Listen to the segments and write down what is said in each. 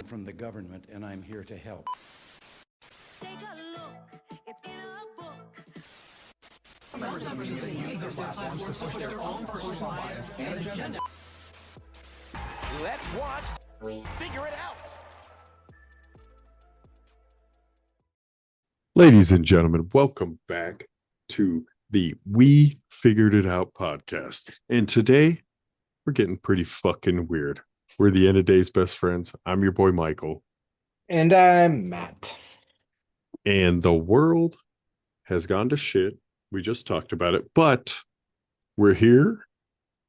from the government, and I'm here to help. Take a look, it's in a book. Some members of the community use their platforms to push their own personal bias and agenda. Let's watch. Figure it out. Ladies and gentlemen, welcome back to the We Figured It Out podcast. And today, we're getting pretty fucking weird. We're the end of days best friends. I'm your boy, Michael. And I'm Matt. And the world has gone to shit. We just talked about it. But we're here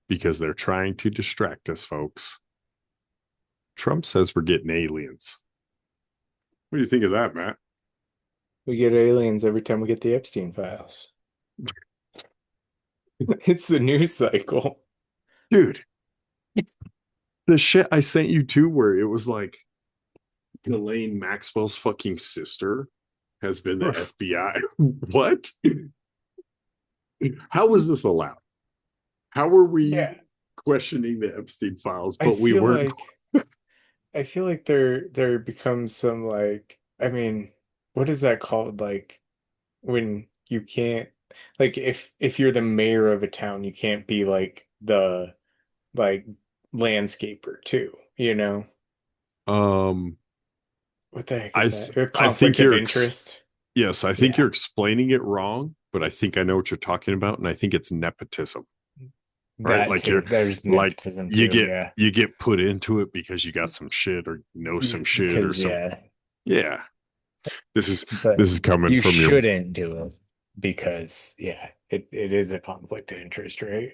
because they're trying to distract us, folks. Trump says we're getting aliens. What do you think of that, Matt? We get aliens every time we get the Epstein files. It's the news cycle. Dude, the shit I sent you to where it was like Ghislaine Maxwell's fucking sister has been the FBI. What? How was this allowed? How were we questioning the Epstein files, but we weren't? I feel like there becomes some like, I mean, what is that called? Like when you can't, like if you're the mayor of a town, you can't be like the landscaper too, you know? What the heck is that? Conflict of interest. Yes, I think you're explaining it wrong, but I think I know what you're talking about, and I think it's nepotism. Right? That like too. There's nepotism you too, you get put into it because you got some shit or know some shit or something. Yeah. This is coming you from your. You shouldn't do it because it is a conflict of interest, right?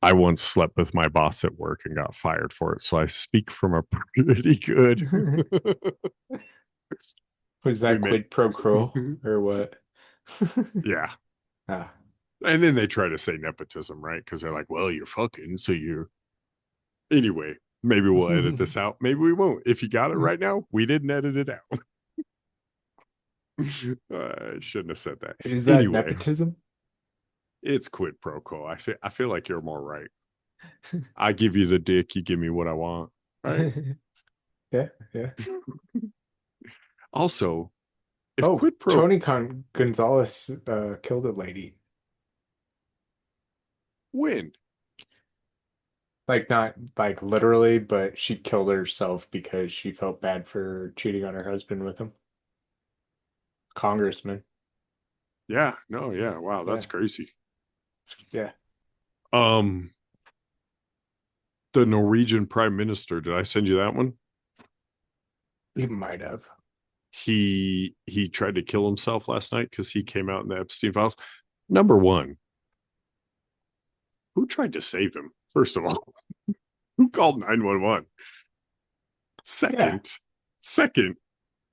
I once slept with my boss at work and got fired for it, so I speak from a pretty good. Was that quid pro quo or what? Yeah. And then they try to say nepotism, right? Because they're like, well, you're fucking, so you're. Anyway, maybe we'll edit this out. Maybe we won't. If you got it right now, we didn't edit it out. I shouldn't have said that. Is that nepotism? It's quid pro quo. I feel like you're more right. I give you the dick, you give me what I want. Right? Yeah. Also, Tony Gonzalez killed a lady. When? Like not like literally, but she killed herself because she felt bad for cheating on her husband with him. Congressman. Yeah. No. Yeah. Wow. That's crazy. Yeah. The Norwegian Prime Minister. Did I send you that one? You might have. He tried to kill himself last night because he came out in the Epstein files. Number one, who tried to save him? First of all, who called 911? Second,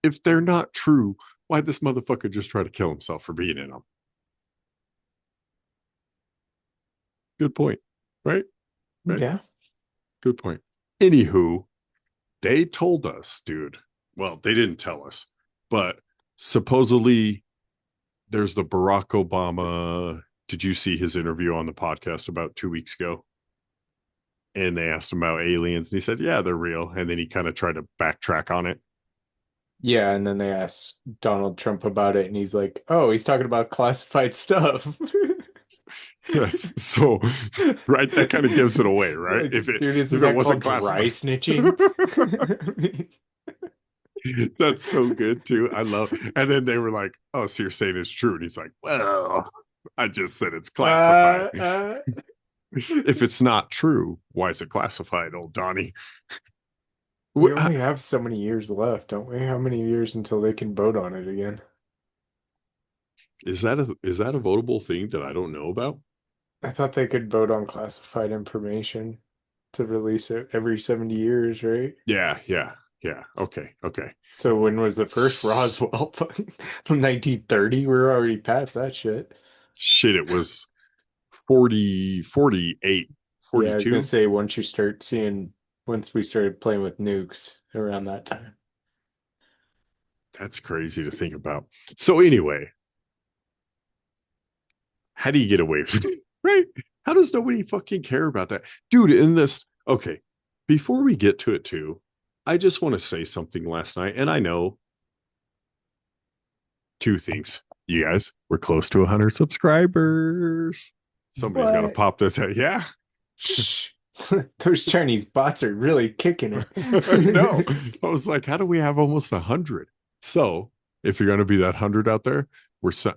if they're not true, why'd this motherfucker just try to kill himself for being in them? Good point, right? Yeah. Good point. Anywho, they told us, dude. Well, they didn't tell us, but supposedly there's the Barack Obama. Did you see his interview on the podcast about 2 weeks ago? And they asked him about aliens, and he said, yeah, they're real. And then he kind of tried to backtrack on it. Yeah, and then they asked Donald Trump about it, and he's like, oh, he's talking about classified stuff. Yes, so right, that kind of gives it away, right? Like, if it wasn't classified, dry snitching. That's so good too. I love it. And then they were like, oh, so you're saying it's true? And he's like, well, I just said it's classified. If it's not true, why is it classified, old Donnie? We only have so many years left, don't we? How many years until they can vote on it again? Is that a votable thing that I don't know about? I thought they could vote on classified information to release it every 70 years, right? Yeah. Okay. So when was the first Roswell? From 1930? We're already past that shit. Shit, it was 40, 48, 42. Yeah, I was going to say once we started playing with nukes around that time. That's crazy to think about. So anyway, how do you get away with it? Right? How does nobody fucking care about that? Dude, in this, okay, before we get to it too, I just want to say something last night, and I know two things. You guys, we're close to 100 subscribers. Somebody's got to What? pop this out. Yeah. Shh. Those Chinese bots are really kicking it. I know. I was like, how do we have almost 100? So if you're going to be that 100 out there, we're set.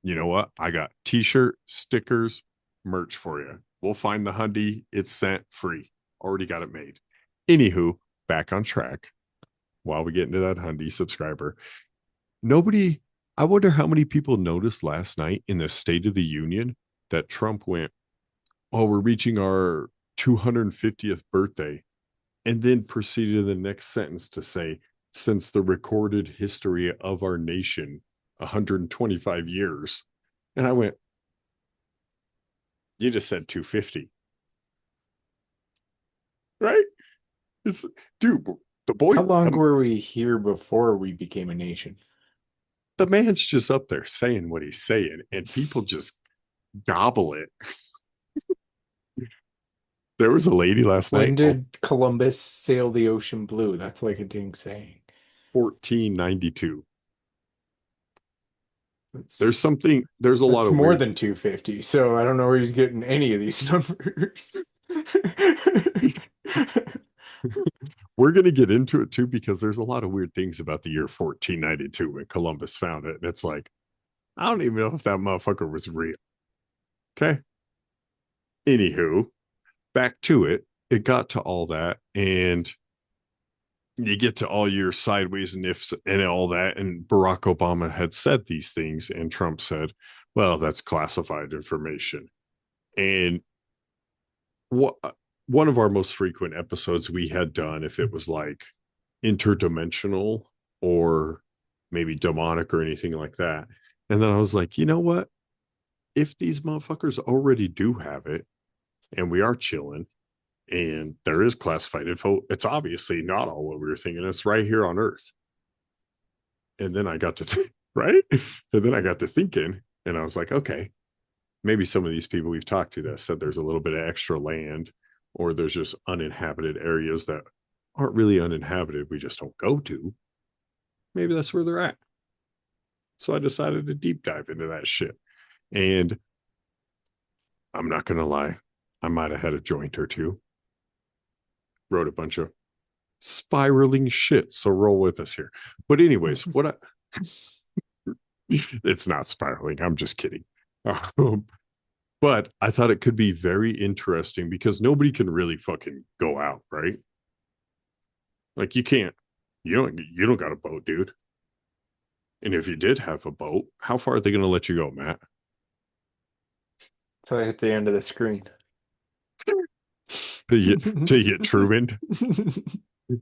You know what? I got t-shirt, stickers, merch for you. We'll find the hundy. It's sent free. Already got it made. Anywho, back on track. While we get into that hundy subscriber, nobody, I wonder how many people noticed last night in the State of the Union that Trump went, oh, we're reaching our 250th birthday, and then proceeded in the next sentence to say, since the recorded history of our nation, 125 years. And I went, you just said 250. Right? It's, dude, the boy, How long were we here before we became a nation? the man's just up there saying what he's saying, and people just gobble it. There was a lady last When night, did Columbus sail the ocean blue? That's like a dang saying. 1492. There's That's something, there's a lot that's of more weird. than 250. So I don't know where he's getting any of these numbers. We're going to get into it too, because there's a lot of weird things about the year 1492 when Columbus found it. And it's like, I don't even know if that motherfucker was real. Okay. Anywho, back to it. It got to all that, and you get to all your sideways and ifs and all that. And Barack Obama had said these things, and Trump said, well, that's classified information. And what one of our most frequent episodes we had done, if it was like interdimensional or maybe demonic or anything like that. And then I was like, you know what? If these motherfuckers already do have it and we are chilling and there is classified info, it's obviously not all what we were thinking. It's right here on Earth. And then I got to, right? And then I got to thinking, and I was like, okay, maybe some of these people we've talked to that said there's a little bit of extra land, or there's just uninhabited areas that aren't really uninhabited. We just don't go to. Maybe that's where they're at. So I decided to deep dive into that shit. And I'm not going to lie, I might have had a joint or two. Wrote a bunch of spiraling shit. So roll with us here. But, anyways, it's not spiraling. I'm just kidding. But I thought it could be very interesting because nobody can really fucking go out, right? Like you can't, you don't got a boat, dude. And if you did have a boat, how far are they going to let you go, Matt? So I hit the end of the screen. Till you get Truman.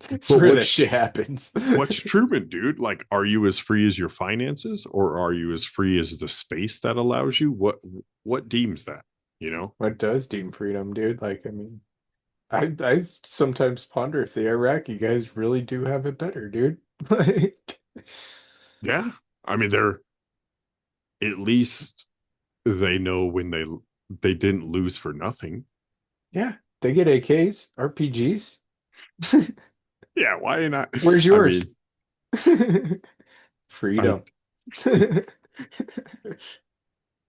That's where that shit happens. What's Truman, dude? Like, are you as free as your finances, or are you as free as the space that allows you? What deems that? You know, What does deem freedom, dude? Like, I mean, I sometimes ponder if the Iraqi guys really do have it better, dude. Like, yeah. I mean, they're at least they know when they didn't lose for nothing. yeah, they get AKs, RPGs. Yeah, why not? Where's yours? I Freedom.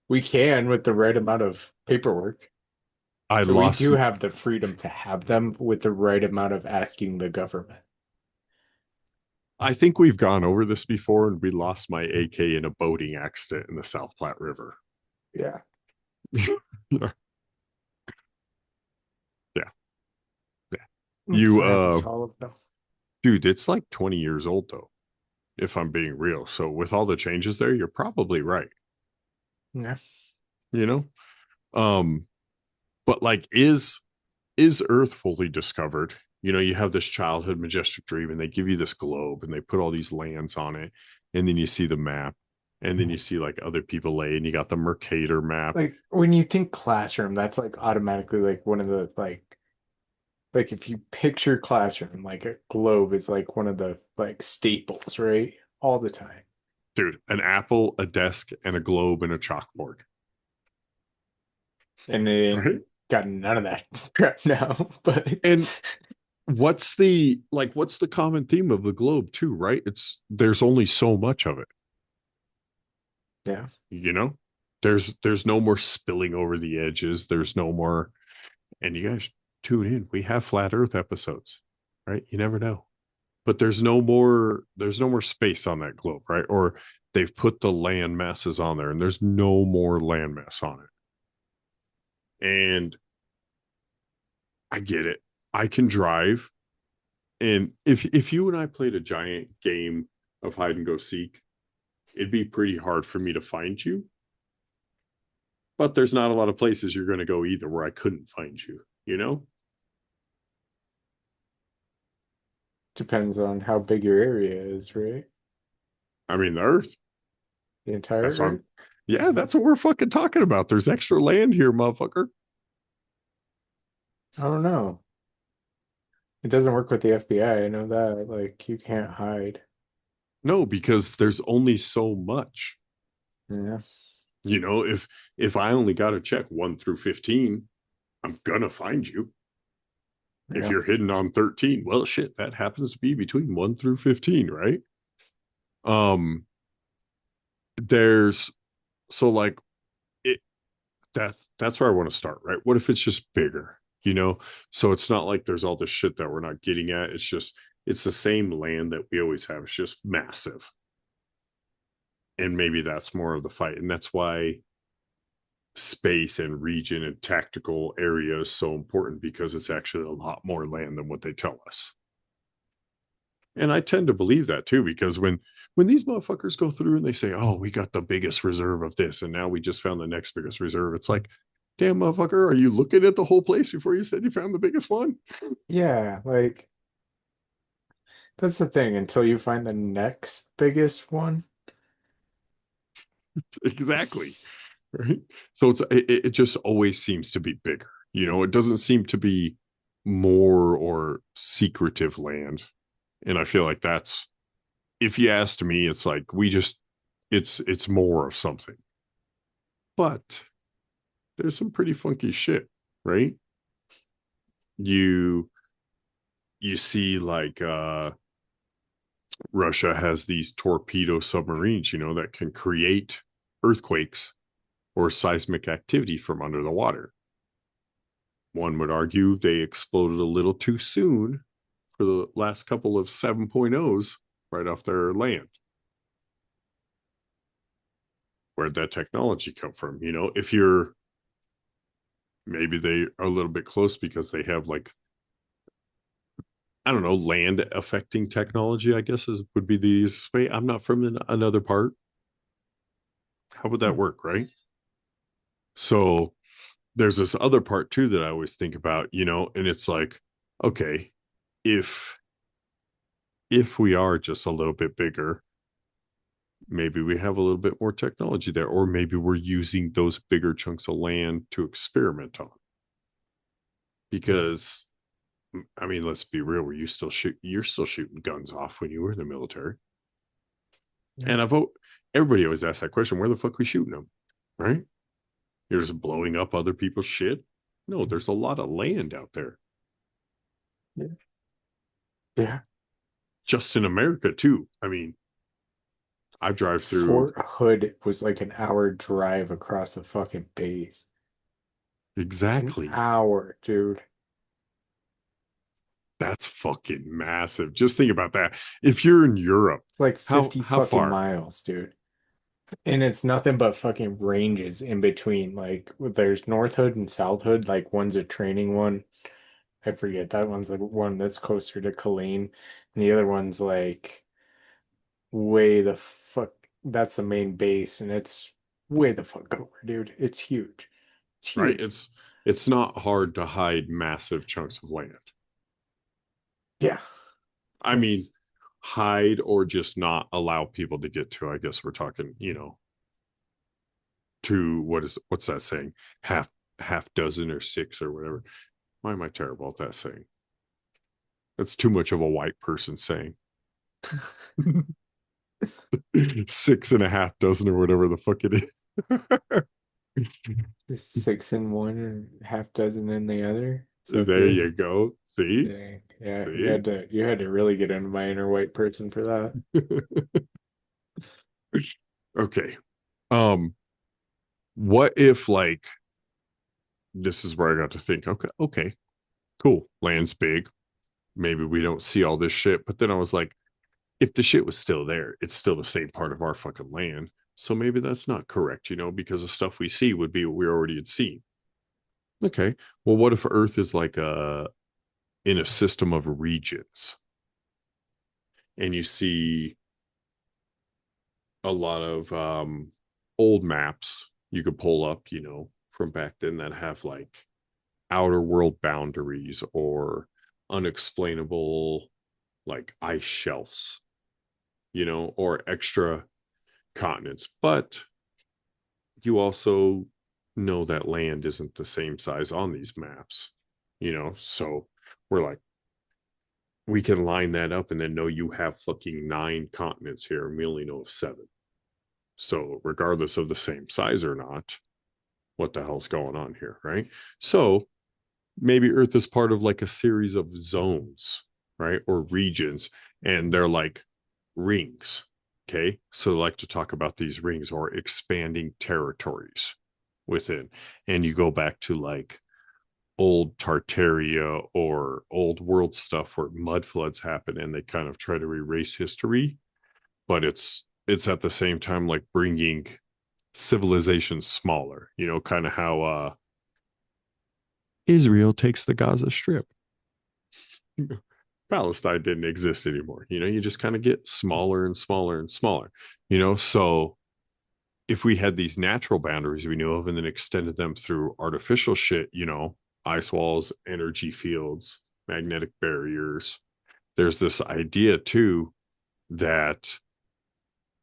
We can with the right amount of paperwork. I So lost. we do have the freedom to have them with the right amount of asking the government. I think we've gone over this before, and we lost my AK in a boating accident in the South Platte River. Yeah. Yeah. Yeah. That's You what happens to all of them. dude, it's like 20 years old though, if I'm being real. So with all the changes there, you're probably right. Yeah. You know? But like is Earth fully discovered? You know, you have this childhood majestic dream, and they give you this globe, and they put all these lands on it, and then you see the map, and then you see like other people lay, and you got the Mercator map. Like when you think classroom, that's like automatically like one of the like if you picture classroom, like a globe is like one of the like staples, right? All the time. Dude, an apple, a desk, and a globe and a chalkboard. And it ain't Right? got none of that crap now. But And what's the common theme of the globe too, right? It's there's only so much of it, Yeah. you know? There's no more spilling over the edges. There's no more, and you guys tune in. We have flat earth episodes, right? You never know. But there's no more space on that globe, right? Or they've put the land masses on there and there's no more land mass on it. And I get it. I can drive. And if you and I played a giant game of hide and go seek, it'd be pretty hard for me to find you. But there's not a lot of places you're going to go either where I couldn't find you, you know? Depends on how big your area is, right? I mean, the earth. The entire That's what Earth? yeah, that's what we're fucking talking about. There's extra land here, motherfucker. I don't know. It doesn't work with the FBI. I know that. Like, you can't hide. No, because there's only so much. Yeah. You know, if I only got to check 1 through 15, I'm gonna find you. If Yeah. you're hidden on 13, well shit, that happens to be between 1 through 15, right? Um there's so like it that's where I want to start, right? What if it's just bigger, you know? So it's not like there's all this shit that we're not getting at. It's just it's the same land that we always have. It's just massive. And maybe that's more of the fight. And that's why space and region and tactical area is so important because it's actually a lot more land than what they tell us. And I tend to believe that too, because when these motherfuckers go through and they say, "Oh, we got the biggest reserve of this, and now we just found the next biggest reserve," it's like, damn motherfucker, are you looking at the whole place before you said you found the biggest one? Yeah, like that's the thing. Until you find the next biggest one. Exactly. Right. So it just always seems to be bigger. You know, it doesn't seem to be more or secretive land. And I feel like that's if you asked me, it's like we just it's more of something. But there's some pretty funky shit, right? You you see like Russia has these torpedo submarines, you know, that can create earthquakes or seismic activity from under the water. One would argue they exploded a little too soon for the last couple of 7.0s right off their land. Where'd that technology come from? You know, if you're maybe they are a little bit close because they have like, I don't know, land affecting technology, I guess is would be the easiest way. I'm not from another part. How would that work, right? So there's this other part too that I always think about, you know, and it's like, okay, if we are just a little bit bigger, maybe we have a little bit more technology there, or maybe we're using those bigger chunks of land to experiment on. Because I mean, let's be real, you're still shooting guns off when you were in the military. Yeah. And everybody always asks that question, where the fuck are we shooting them? Right? You're just blowing up other people's shit. No, there's a lot of land out there. Yeah. Yeah. Just in America too. I mean, I drive through Fort Hood was like an hour drive across the fucking base. An exactly. hour, dude. That's fucking massive. Just think about that. If you're in Europe, It's like how 50 how fucking far? miles, dude. And it's nothing but fucking ranges in between. Like there's North Hood and South Hood. Like one's a training one. I forget that one's the one that's closer to Colleen. And the other one's like way the fuck. That's the main base, and it's way the fuck over, dude. It's huge. It's Right? huge. It's not hard to hide massive chunks of land. Yeah. I mean, It's hide or just not allow people to get to. I guess we're talking, you know, to what's that saying? Half dozen or six or whatever. Why am I terrible at that saying? That's too much of a white person saying. Six and a half dozen or whatever the fuck it is. six in one and half dozen in the other. Is that There the you go. See? dang? Yeah, See? you had to really get into my inner white person for that. Okay. Um, what if like this is where I got to think, okay, cool. Land's big. Maybe we don't see all this shit. But then I was like, if the shit was still there, it's still the same part of our fucking land. So maybe that's not correct, because the stuff we see would be what we already had seen. Okay. Well, what if Earth is like in a system of regions and you see a lot of old maps you could pull up, from back then that have like outer world boundaries or unexplainable like ice shelves, or extra continents. But you also know that land isn't the same size on these maps, so we're like, we can line that up and then know you have fucking 9 continents here and we only know of 7. So regardless of the same size or not, what the hell's going on here, right? So maybe Earth is part of like a series of zones, right? Or regions, and they're like rings. Okay. So I like to talk about these rings or expanding territories within. And you go back to like old Tartaria or old world stuff where mud floods happen and they kind of try to erase history, but it's at the same time like bringing civilization smaller, kind of how Israel takes the Gaza Strip. Palestine didn't exist anymore. You just kind of get smaller and smaller and smaller, so if we had these natural boundaries we knew of and then extended them through artificial shit, ice walls, energy fields, magnetic barriers, there's this idea too that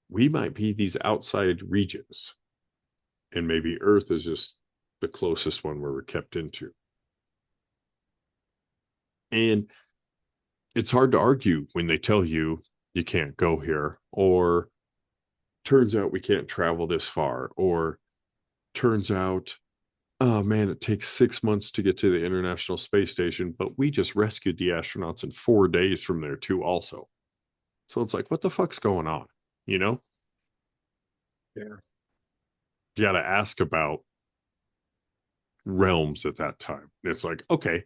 we might be these outside regions and maybe Earth is just the closest one where we're kept into. And it's hard to argue when they tell you you can't go here, or turns out we can't travel this far, or turns out, oh man, it takes 6 months to get to the International Space Station, but we just rescued the astronauts in 4 days from there too, also. So it's like, what the fuck's going on? Yeah. You got to ask about realms at that time. It's like, okay,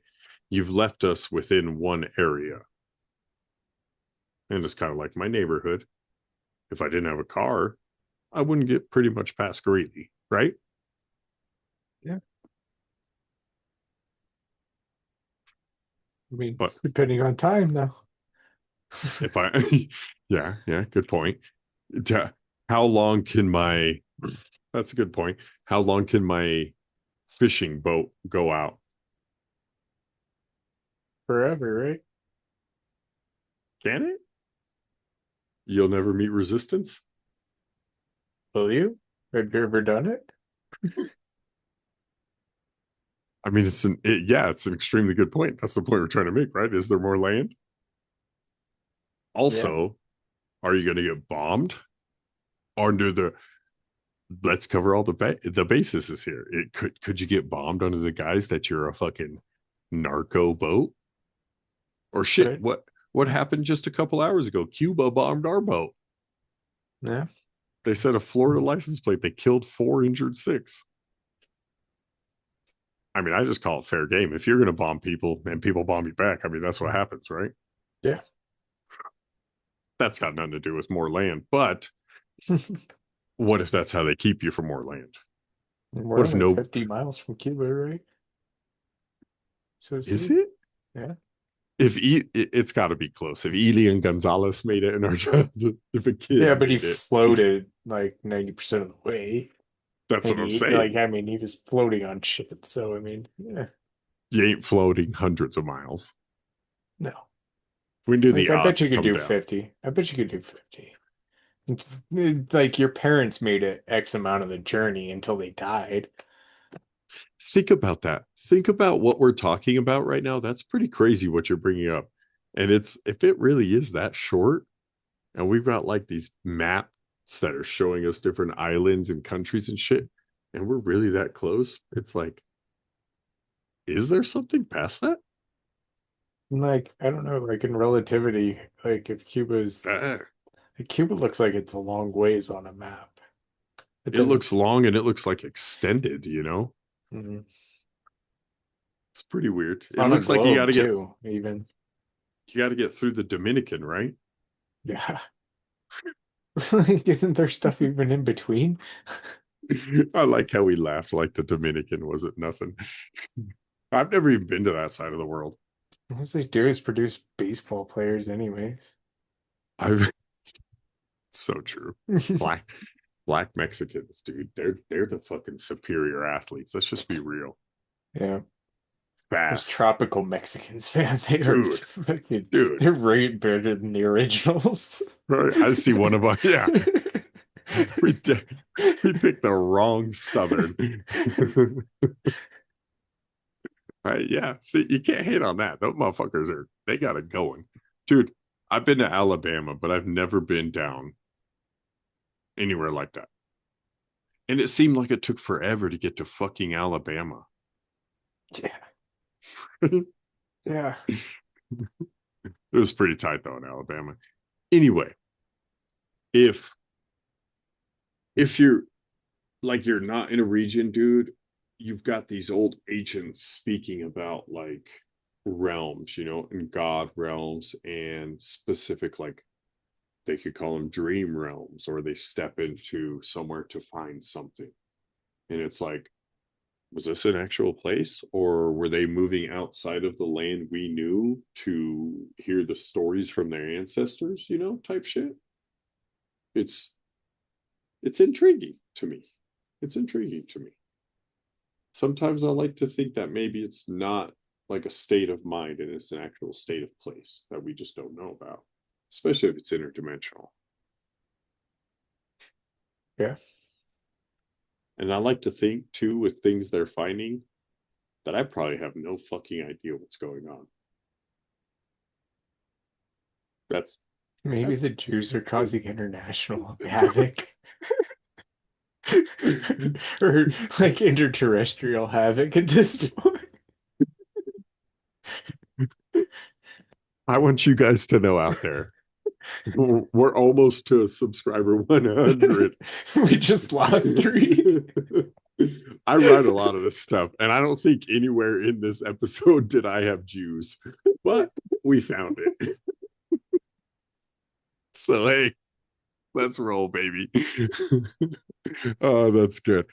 you've left us within one area. And it's kind of like my neighborhood. If I didn't have a car, I wouldn't get pretty much past Greeley, right? Yeah. I mean, But depending on time, though. if I, yeah, good point. How long can my, that's a good point. How long can my fishing boat go out? Forever, right? Can it? You'll never meet resistance? Will you? Have you ever done it? I mean, it's an extremely good point. That's the point we're trying to make, right? Is there more land? Yeah. Also, are you going to get bombed? Under the let's cover all the bases is here. It could you get bombed under the guise that you're a fucking narco boat? Or shit, Right. what happened just a couple hours ago? Cuba bombed our boat. Yeah. They set a Florida license plate. They killed 4, injured 6. I mean, I just call it fair game. If you're going to bomb people and people bomb you back, I mean, that's what happens, right? Yeah. That's got nothing to do with more land. But what if that's how they keep you for more land? We're What if only no? 50 miles from Cuba, right? So Is see, it? yeah. If it's got to be close. If Elian Gonzalez made it in our childhood, if a Yeah, kid but he made it, floated like 90% of the way. that's And what I'm he, like, saying. I mean, he was floating on shit. So, I mean, yeah, You ain't floating hundreds of miles. no. When do Like, the I bet odds you could come do down? 50. I bet you could do 50. Like, your parents made it X amount of the journey until they died. Think about that. Think about what we're talking about right now. That's pretty crazy what you're bringing up. And it's if it really is that short, and we've got like these maps that are showing us different islands and countries and shit, and we're really that close, it's like, is there something past that? Like, I don't know, like in relativity, like if Uh, Cuba looks like it's a long ways on a map. But it then, looks long and it looks like extended, you know? mhm, It's pretty weird. It on a looks like you got globe to get too, even. through the Dominican, right? Yeah. Like, isn't there stuff even in between? I like how we laughed like the Dominican wasn't nothing. I've never even been to that side of the world. All they do is produce baseball players anyways. I've so true. Black black Mexicans, dude. They're the fucking superior athletes. Let's just be real. Yeah. Those Fast. tropical Mexicans, man, they are Dude, fucking, dude. they're way better than the originals. Right? I see one of them. Yeah. We did, we picked the wrong southern. Right? Yeah. See, you can't hate on that. Those motherfuckers they got it going. Dude, I've been to Alabama, but I've never been down anywhere like that. And it seemed like it took forever to get to fucking Alabama. Yeah. It Yeah. was pretty tight though in Alabama. Anyway, if you're like you're not in a region, dude, you've got these old ancients speaking about like realms, you know, and god realms and specific like they could call them dream realms, or they step into somewhere to find something. And it's like, was this an actual place, or were they moving outside of the land we knew to hear the stories from their ancestors, you know, type shit? It's intriguing to me. It's intriguing to me. Sometimes I like to think that maybe it's not like a state of mind and it's an actual state of place that we just don't know about, especially if it's interdimensional. Yeah. And I like to think too, with things they're finding, that I probably have no fucking idea what's going on. That's Maybe that's the Jews are causing international havoc. Or like interterrestrial havoc at this point. I want you guys to know out there. We're almost to subscriber 100. We just lost three. I write a lot of this stuff, and I don't think anywhere in this episode did I have Jews, but we found it. So, hey, let's roll, baby. Oh, that's good.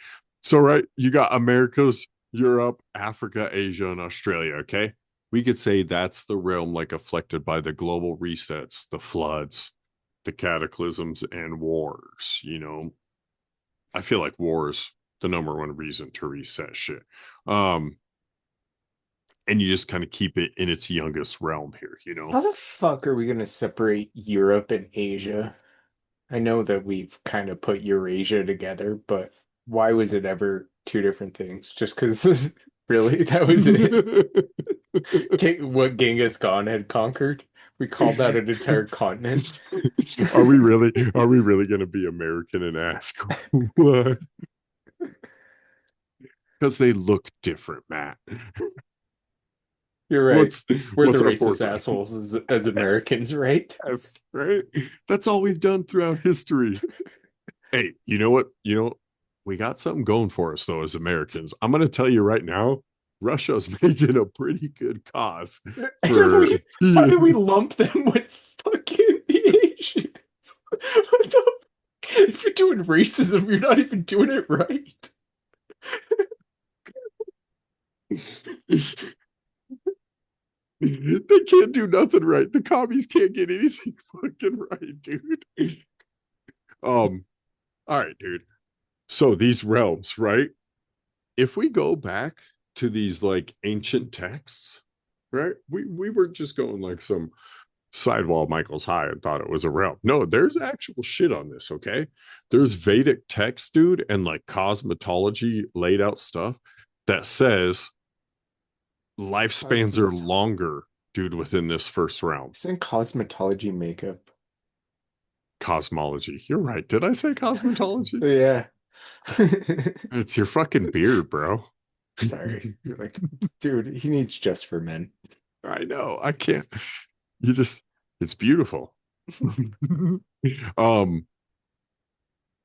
So, right, you got Americas, Europe, Africa, Asia, and Australia. Okay. We could say that's the realm like afflicted by the global resets, the floods, the cataclysms, and wars. You know, I feel like wars the number one reason to reset shit. Um, and you just kind of keep it in its youngest realm here, you know? How the fuck are we gonna separate Europe and Asia? I know that we've kind of put Eurasia together, but why was it ever two different things? Just because really that was it? What Genghis Khan had conquered? We called that an entire continent. Are we really going to be American and ask what? Because they look different, Matt. You're right. What's We're the our racist forte? assholes as Americans, right? Yes, right. That's all we've done throughout history. Hey, you know what? We got something going for us though as Americans. I'm going to tell you right now, Russia's making a pretty good cause for. Why do we lump them with fucking the Asians? What the if you're doing racism, you're not even doing it right. They can't do nothing right. The commies can't get anything fucking right, dude. All right, dude. So these realms, right? If we go back to these like ancient texts, right? We were just going like some sidewall Michael's High and thought it was a realm. No, there's actual shit on this, okay? There's Vedic text, dude, and like cosmetology laid out stuff that says lifespans are longer, dude, within this first realm. Isn't cosmetology makeup? Cosmology. You're right. Did I say cosmetology? Yeah. It's your fucking beard, bro. Sorry. You're like, dude, he needs just for men. I know. I can't. You just, it's beautiful. um,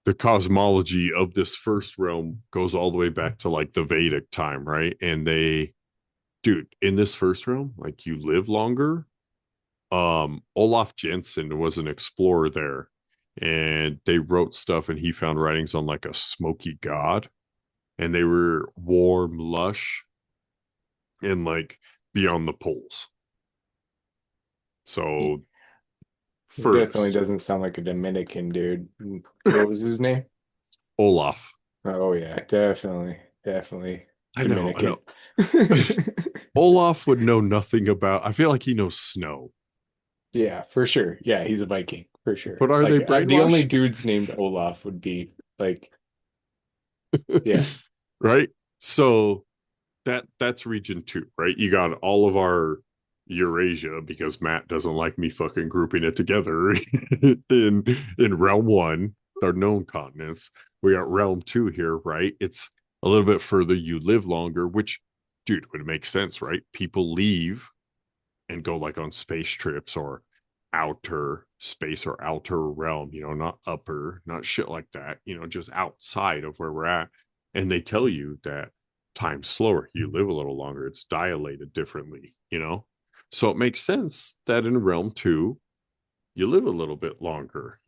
the cosmology of this first realm goes all the way back to like the Vedic time, right? And dude, in this first realm, like you live longer. Olaf Jensen was an explorer there, and they wrote stuff, and he found writings on like a smoky god, and they were warm, lush, and like beyond the poles. He, So he definitely furthest doesn't sound like a Dominican dude. What was his name? Olaf. Oh yeah, definitely, definitely I know, I Dominican. know. Olaf would know nothing about. I feel like he knows snow. Yeah, for sure. Yeah, he's a Viking for sure. But are they Like the only brainwashed? dudes named Olaf would be like, yeah, Right? So that's region two, right? You got all of our Eurasia because Matt doesn't like me fucking grouping it together in realm one, our known continents. We got realm two here, right? It's a little bit further. You live longer, which, dude, would make sense, right? People leave and go like on space trips or outer space or outer realm, not upper, not shit like that, just outside of where we're at. And they tell you that time's slower, you live a little longer, it's dilated differently. So it makes sense that in realm two, you live a little bit longer.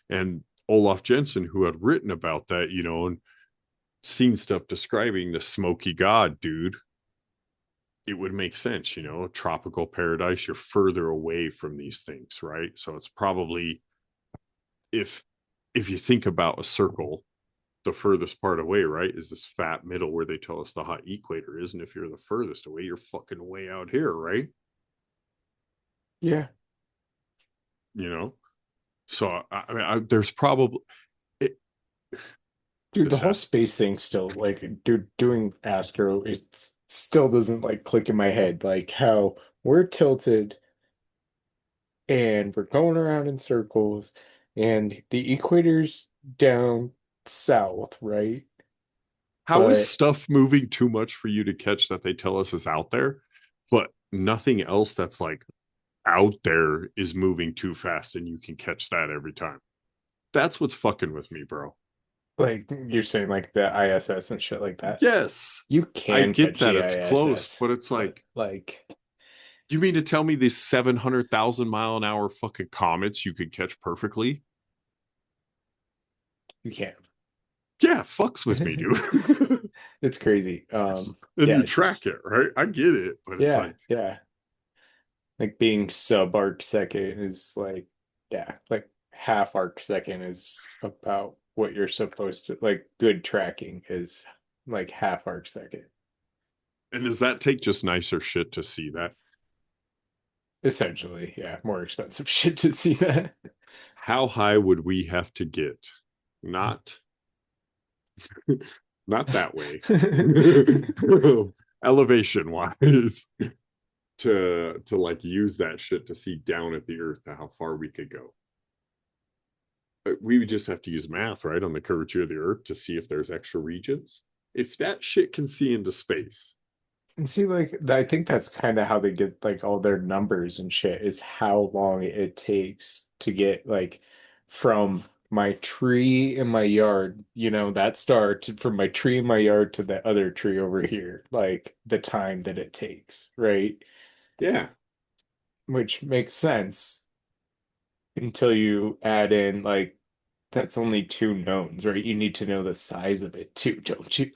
And Olaf Jensen, who had written about that, and seen stuff describing the smoky god, dude, it would make sense, tropical paradise, you're further away from these things, right? So it's probably, if you think about a circle, the furthest part away, right, is this fat middle where they tell us the hot equator is. And if you're the furthest away, you're fucking way out here, right? yeah. You know, so I mean, there's probably it, Dude, the this whole has space thing still like, dude, doing Astro it still doesn't like click in my head. Like how we're tilted and we're going around in circles and the equator's down south, right? how is But stuff moving too much for you to catch that they tell us is out there, but nothing else that's like out there is moving too fast and you can catch that every time. That's what's fucking with me, bro. like you're saying like the ISS and shit like that. Yes, You I can get catch that the it's close, ISS, but it's but like, like you mean to tell me these 700,000 mile an hour fucking comets you could catch perfectly? you can't. Yeah, fucks with me, dude. It's crazy. And you Yeah, track it, right? I get it, but it's yeah, like, yeah. Like being sub arc second is like, yeah, like half arc second is about what you're supposed to like. Good tracking is like half arc second. and does that take just nicer shit to see that? Essentially, yeah, more expensive shit to see that. How high would we have to get? Not, not that way. Elevation wise, to like use that shit to see down at the earth to how far we could go. We would just have to use math, right, on the curvature of the earth to see if there's extra regions. If that shit can see into space, And see, like, I think that's kind of how they get like all their numbers and shit is how long it takes to get like from my tree in my yard, that star to from my tree in my yard to the other tree over here, like the time that it takes, right? yeah. Which makes sense until you add in like that's only two knowns, right? You need to know the size of it too, don't you?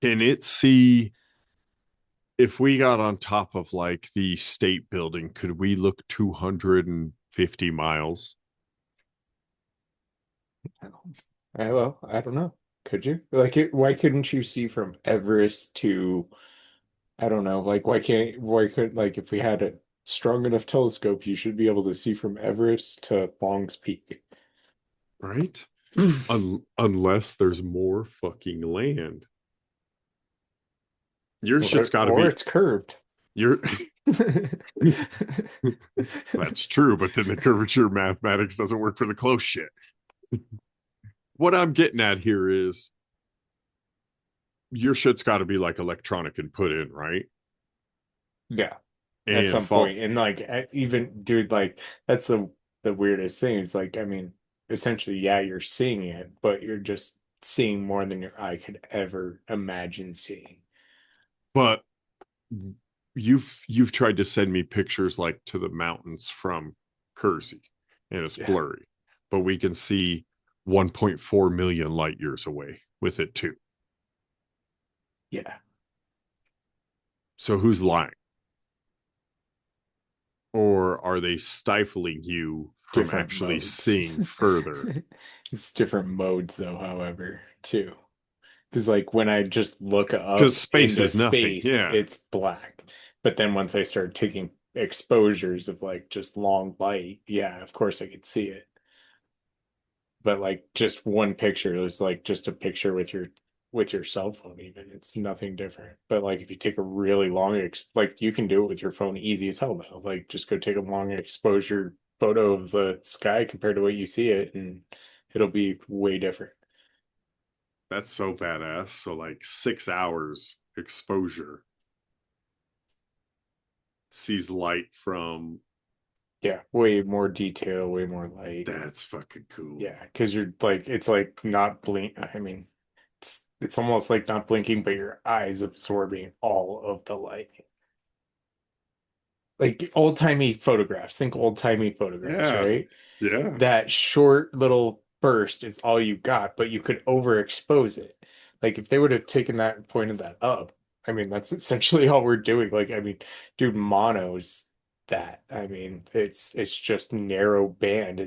Can it see if we got on top of like the state building, could we look 250 miles? Well, I don't know. Could you? Like why couldn't you see from Everest to I don't know, like why could like if we had a strong enough telescope, you should be able to see from Everest to Long's Peak. Right? Unless there's more fucking land. Your shit's got to Or be it's curved. your That's true, but then the curvature mathematics doesn't work for the close shit. What I'm getting at here is your shit's got to be like electronic and put in, right? Yeah. at and some fall. point. And like even dude, like that's the weirdest thing is like, I mean, essentially, yeah, you're seeing it, but you're just seeing more than your eye could ever imagine seeing. But you've tried to send me pictures like to the mountains from Kersey, and it's Yeah. blurry, but we can see 1.4 million light years away with it too. Yeah. So who's lying? Or are they stifling you from Different actually modes. seeing further? It's different modes though, however, too. Because like when I just look Because up space into is nothing. space, Yeah. it's black. But then once I start taking exposures of like just long light, yeah, of course I could see it. But like just one picture is like just a picture with your cell phone even. It's nothing different. But like if you take a really long like you can do it with your phone easy as hell though. Like just go take a long exposure photo of the sky compared to what you see it and it'll be way different. That's so badass. So like 6 hours exposure sees light from. Yeah, way more detail, way more light. That's fucking cool. Yeah, because you're like it's like not blink. I mean, it's almost like not blinking, but your eyes absorbing all of the light. Like old-timey photographs. Think old-timey photographs, Yeah. right? Yeah. That short little burst is all you got, but you could overexpose it. Like if they would have taken that and pointed that up, I mean, that's essentially all we're doing. Like, I mean, dude, mono's that. I mean, it's just narrow band.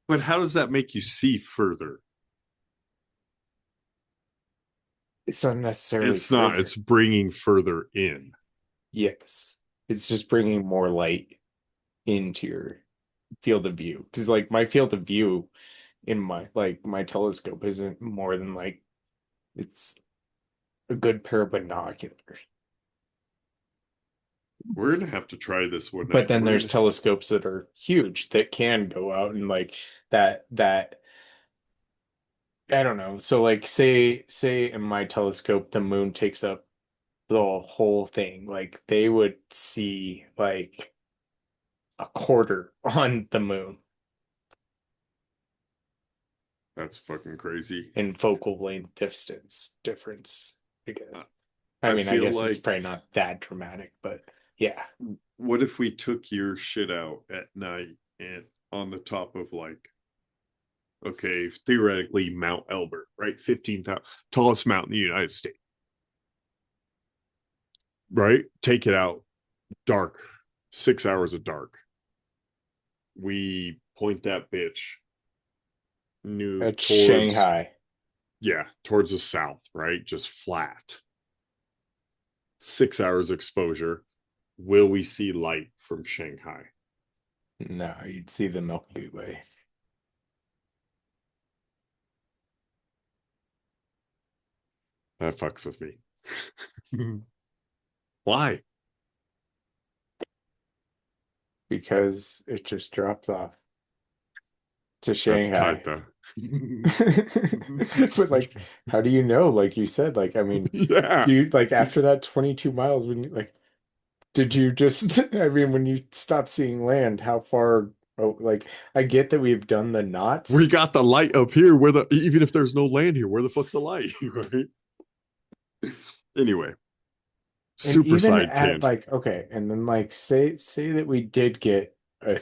But how does that make you see further? It's not necessarily It's not. further. It's bringing further in. Yes. It's just bringing more light into your field of view. Because like my field of view in my telescope isn't more than like it's a good pair of binoculars. We're gonna have to try this one But night. then We're there's gonna. telescopes that are huge that can go out and like that I don't know. So like say in my telescope the moon takes up the whole thing. Like they would see like a quarter on the moon That's fucking crazy. in focal length distance difference, I I guess. I I mean, I feel guess it's like, probably not that dramatic, but yeah. what if we took your shit out at night and on the top of like, okay, theoretically Mount Elbert, right? 15,000, tallest mountain in the United States, right? Take it out, dark, 6 hours of dark. We point that bitch new It's towards, Shanghai. yeah, towards the south, right? Just flat. 6 hours exposure. Will we see light from Shanghai? No, you'd see the Milky Way. That fucks with me. Why? Because it just drops off to That's tight Shanghai. though. But like, how do you know? Like you said, like I mean, Yeah. do you like after that 22 miles when you like did you just I mean when you stop seeing land, how far oh like I get that we've done the We knots. got the light up here where the, even if there's no land here, where the fuck's the light? Right? Anyway, And super even side at tangent. like okay, and then like say that we did get a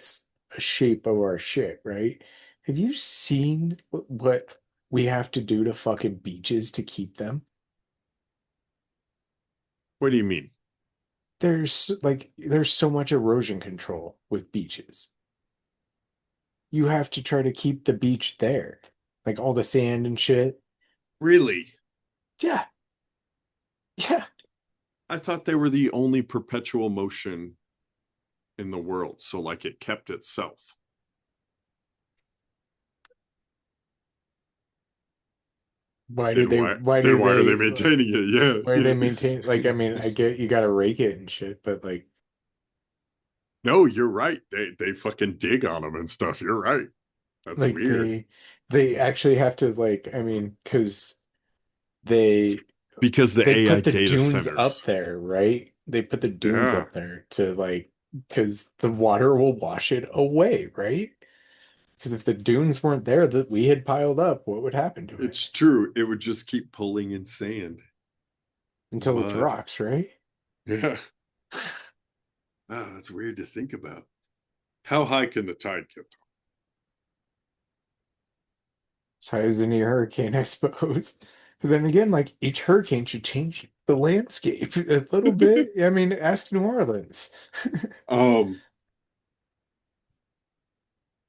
shape of our shit, right? Have you seen what we have to do to fucking beaches to keep them? What do you mean? There's so much erosion control with beaches. You have to try to keep the beach there. Like all the sand and shit. Really? Yeah. Yeah. I thought they were the only perpetual motion in the world. So like it kept itself. Then why Why do then why are they they maintaining it? Yeah. why do they maintain like I mean I get you gotta rake it and shit, but like No, you're right. They fucking dig on them and stuff. You're right. That's like weird. they actually have to like I mean because they Because the they AI put the data dunes up centers. there, right? they put the dunes Yeah. up there to like because the water will wash it away, right? Because if the dunes weren't there that we had piled up, what would happen to it? It's true. It would just keep pulling in sand, Until it's mud. rocks, right? Yeah. Ah, that's weird to think about. How high can the tide get? As high as any hurricane, I suppose. But then again, like each hurricane should change the landscape a little bit. I mean, ask New Orleans. Um,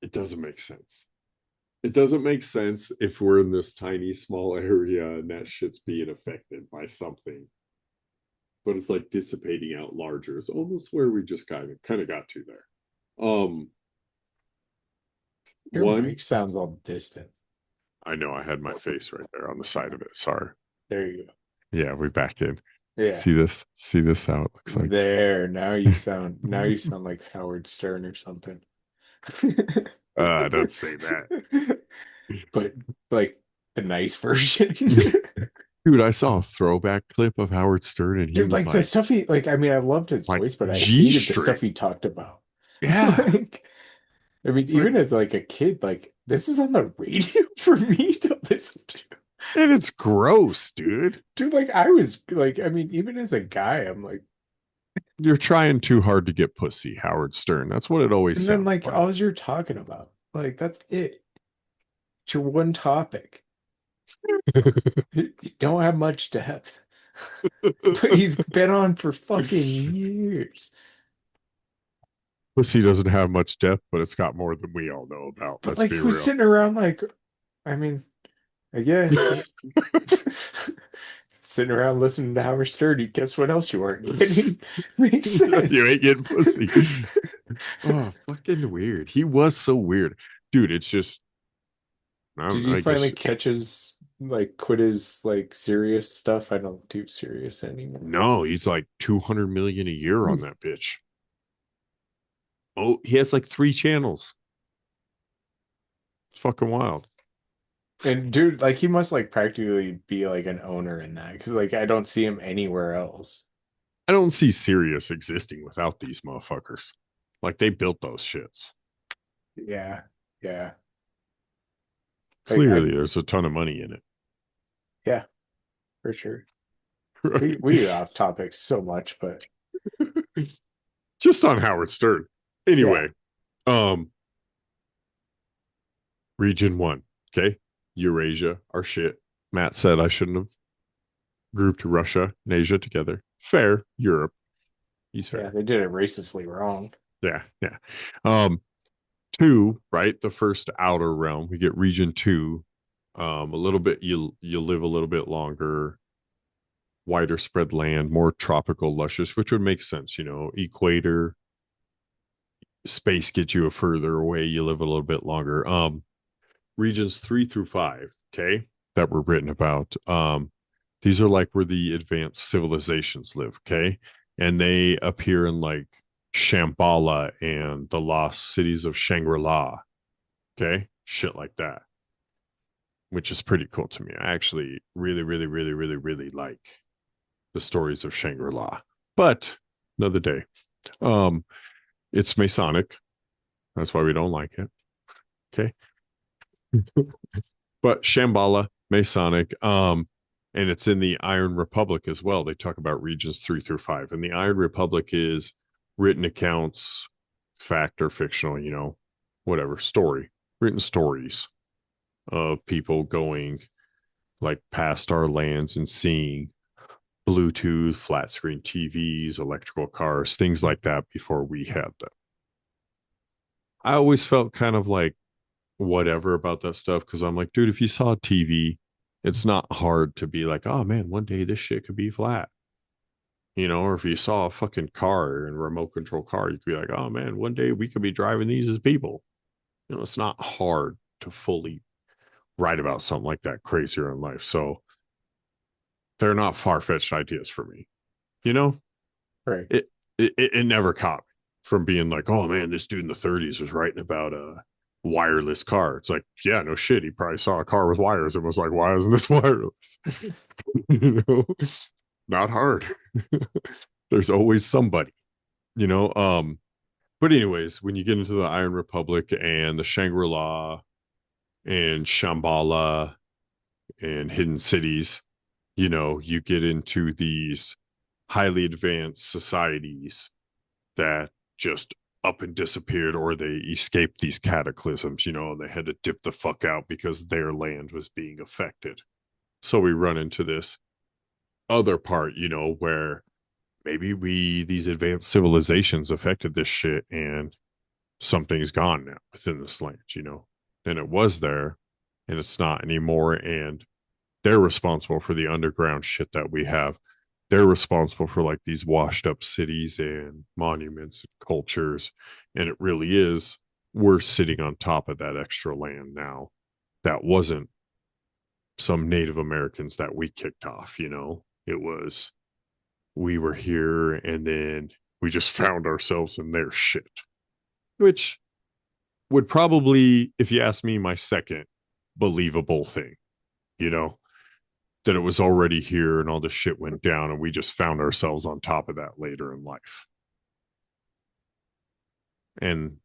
it doesn't make sense. It doesn't make sense if we're in this tiny, small area and that shit's being affected by something. But it's like dissipating out larger. It's almost where we just kind of got to there. Your One, mic sounds all distant. I know I had my face right there on the side of it. Sorry. There you go. Yeah, we back in. Yeah. See this? See this how it looks like. There. Now you sound like Howard Stern or something. Don't say that. But like the nice version. Dude, I saw a throwback clip of Howard Stern and he Dude, was like the stuff he like I mean I loved his like voice, but I G hated the stuff string. he talked about. Yeah. Like I mean, It's even like, as like a kid, like this is on the radio for me to listen to. and it's gross, dude. Dude, like I was like, I mean, even as a guy, I'm like, You're trying too hard to get pussy, Howard Stern. That's what it always and then sounds like like. all you're talking about, like that's it. It's your one topic. You don't have much depth. But he's been on for fucking years. Pussy doesn't have much depth, but it's got more than we all know about. But Let's like be who's real. sitting around like, I mean, I guess sitting around listening to Howard Stern, guess what else you weren't getting? Makes sense. You ain't getting pussy. Oh, fucking weird. He was so weird. Dude, it's just I Did don't know, you I finally guess catch his like quit his like serious stuff? I don't do serious anymore. no, he's like 200 million a year on that bitch. Oh, he has like 3 channels. It's fucking wild. And dude, like he must like practically be like an owner in that because like I don't see him anywhere else. I don't see Sirius existing without these motherfuckers. Like they built those shits. Yeah, yeah, like Clearly, there's a ton of money in it. yeah, for sure. Right? We get off topic so much, but Just on Howard Stern. Anyway, um, Region 1, okay? Eurasia, our shit. Matt said I shouldn't have grouped Russia and Asia together. Fair. Europe. He's yeah, fair. they did it racistly wrong. Yeah, yeah. 2, right? The first outer realm. We get region 2. A little bit you'll live a little bit longer, wider spread land, more tropical, luscious, which would make sense, equator, space gets you a further away, you live a little bit longer. Regions 3 through 5, okay, that were written about. These are like where the advanced civilizations live, okay? And they appear in like Shambhala and the lost cities of Shangri-La, okay? Shit like that, which is pretty cool to me. I actually really, really, really, really, really like the stories of Shangri-La. But another day. It's Masonic. That's why we don't like it. Okay. But Shambhala, Masonic, and it's in the Iron Republic as well. They talk about regions 3 through 5. And the Iron Republic is written accounts, fact or fictional, whatever, story, written stories of people going like past our lands and seeing Bluetooth, flat screen TVs, electrical cars, things like that before we had them. I always felt kind of like whatever about that stuff because I'm like, dude, if you saw a TV, it's not hard to be like, oh man, one day this shit could be flat. Or if you saw a fucking car and remote control car, you could be like, oh man, one day we could be driving these as people. It's not hard to fully write about something like that crazier in life. So they're not far-fetched ideas for me. Right. It never caught me from being like, oh man, this dude in the 30s was writing about a wireless car. It's like, yeah, no shit. He probably saw a car with wires and was like, why isn't this wireless? Not hard. There's always somebody, you know. But anyways, when you get into the Iron Republic and the Shangri-La and Shambhala and hidden cities, you know, you get into these highly advanced societies that just up and disappeared, or they escaped these cataclysms, you know, and they had to dip the fuck out because their land was being affected. So we run into this other part, you know, where maybe these advanced civilizations affected this shit and something's gone now within this land, you know, and it was there and it's not anymore. And they're responsible for the underground shit that we have. They're responsible for like these washed up cities and monuments and cultures. And it really is, we're sitting on top of that extra land now. That wasn't some Native Americans that we kicked off, you know, it was, we were here and then we just found ourselves in their shit, which would probably, if you ask me, my second believable thing, you know, that it was already here and all this shit went down and we just found ourselves on top of that later in life. And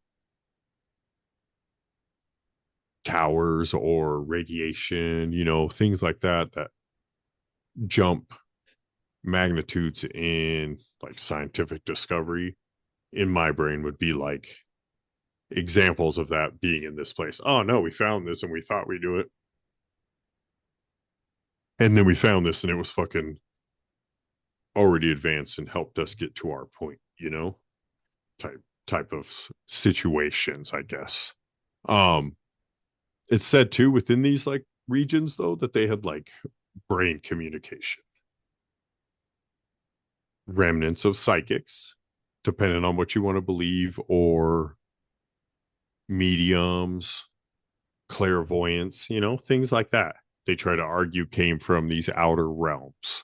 towers or radiation, you know, things like that, that jump magnitudes in like scientific discovery in my brain would be like examples of that being in this place. Oh no, we found this and we thought we do it. And then we found this and it was fucking already advanced and helped us get to our point, you know, type of situations, I guess. Um, it's said too within these like regions though that they had like brain communication, remnants of psychics, depending on what you want to believe, or mediums, clairvoyance, you know, things like that. They try to argue came from these outer realms.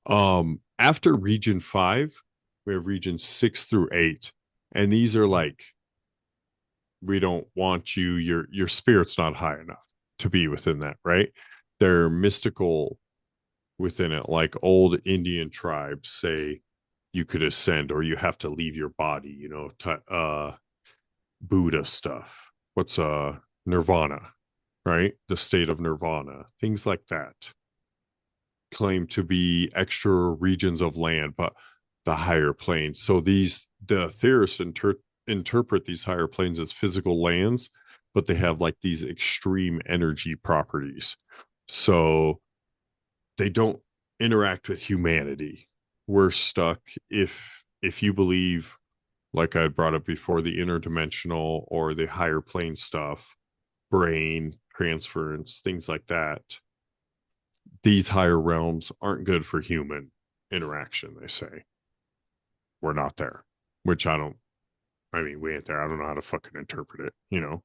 After region 5, we have region 6 through 8, and these are like, we don't want you, your spirit's not high enough to be within that, right? They're mystical within it, like old Indian tribes say you could ascend or you have to leave your body, you know, Buddha stuff. What's nirvana, right? The state of nirvana, things like that claim to be extra regions of land, but the higher planes. So the theorists interpret these higher planes as physical lands, but they have like these extreme energy properties. So they don't interact with humanity. We're stuck if you believe, like I brought up before, the interdimensional or the higher plane stuff, brain transference, things like that. These higher realms aren't good for human interaction, they say. We're not there, which I mean, we ain't there. I don't know how to fucking interpret it, you know.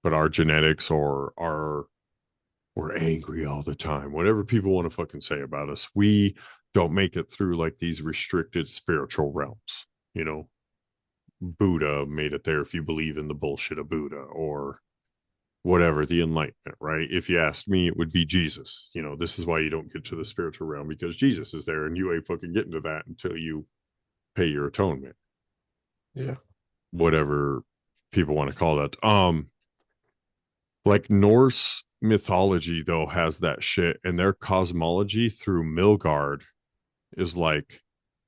But our genetics or we're angry all the time. Whatever people want to fucking say about us, we don't make it through like these restricted spiritual realms, you know. Buddha made it there if you believe in the bullshit of Buddha or whatever, the enlightenment, right? If you asked me, it would be Jesus. You know, this is why you don't get to the spiritual realm, because Jesus is there and you ain't fucking getting to that until you pay your atonement. Yeah. Whatever people want to call that. Like Norse mythology though has that shit, and their cosmology through Milgard is like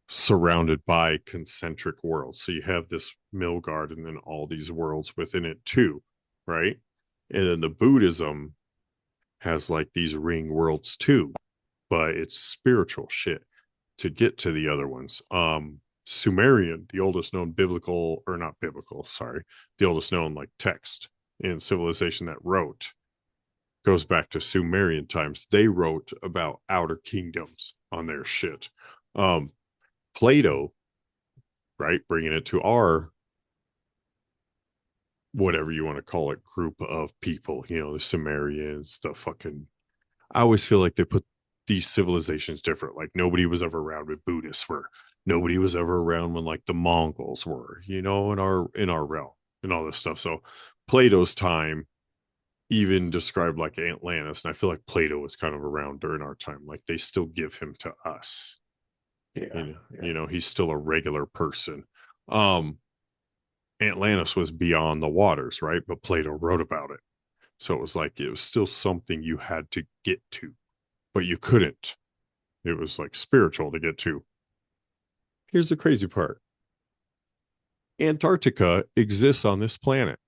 surrounded by concentric worlds. So you have this Milgard and then all these worlds within it too, right? And then the Buddhism has like these ring worlds too, but it's spiritual shit to get to the other ones. Sumerian, the oldest known biblical, or not biblical, sorry, the oldest known like text in civilization that wrote, goes back to Sumerian times. They wrote about outer kingdoms on their shit. Plato, right, bringing it to our, whatever you want to call it, group of people, you know, the Sumerians, the fucking, I always feel like they put these civilizations different. Like nobody was ever around when Buddhists were. Nobody was ever around when like the Mongols were, you know, in our realm and all this stuff. So Plato's time even described like Atlantis, and I feel like Plato was kind of around during our time. Like they still give him to us, Yeah. He's still a regular person. Um, Atlantis was beyond the waters, right? But Plato wrote about it. So it was like it was still something you had to get to, but you couldn't. It was like spiritual to get to. Here's the crazy part. Antarctica exists on this planet.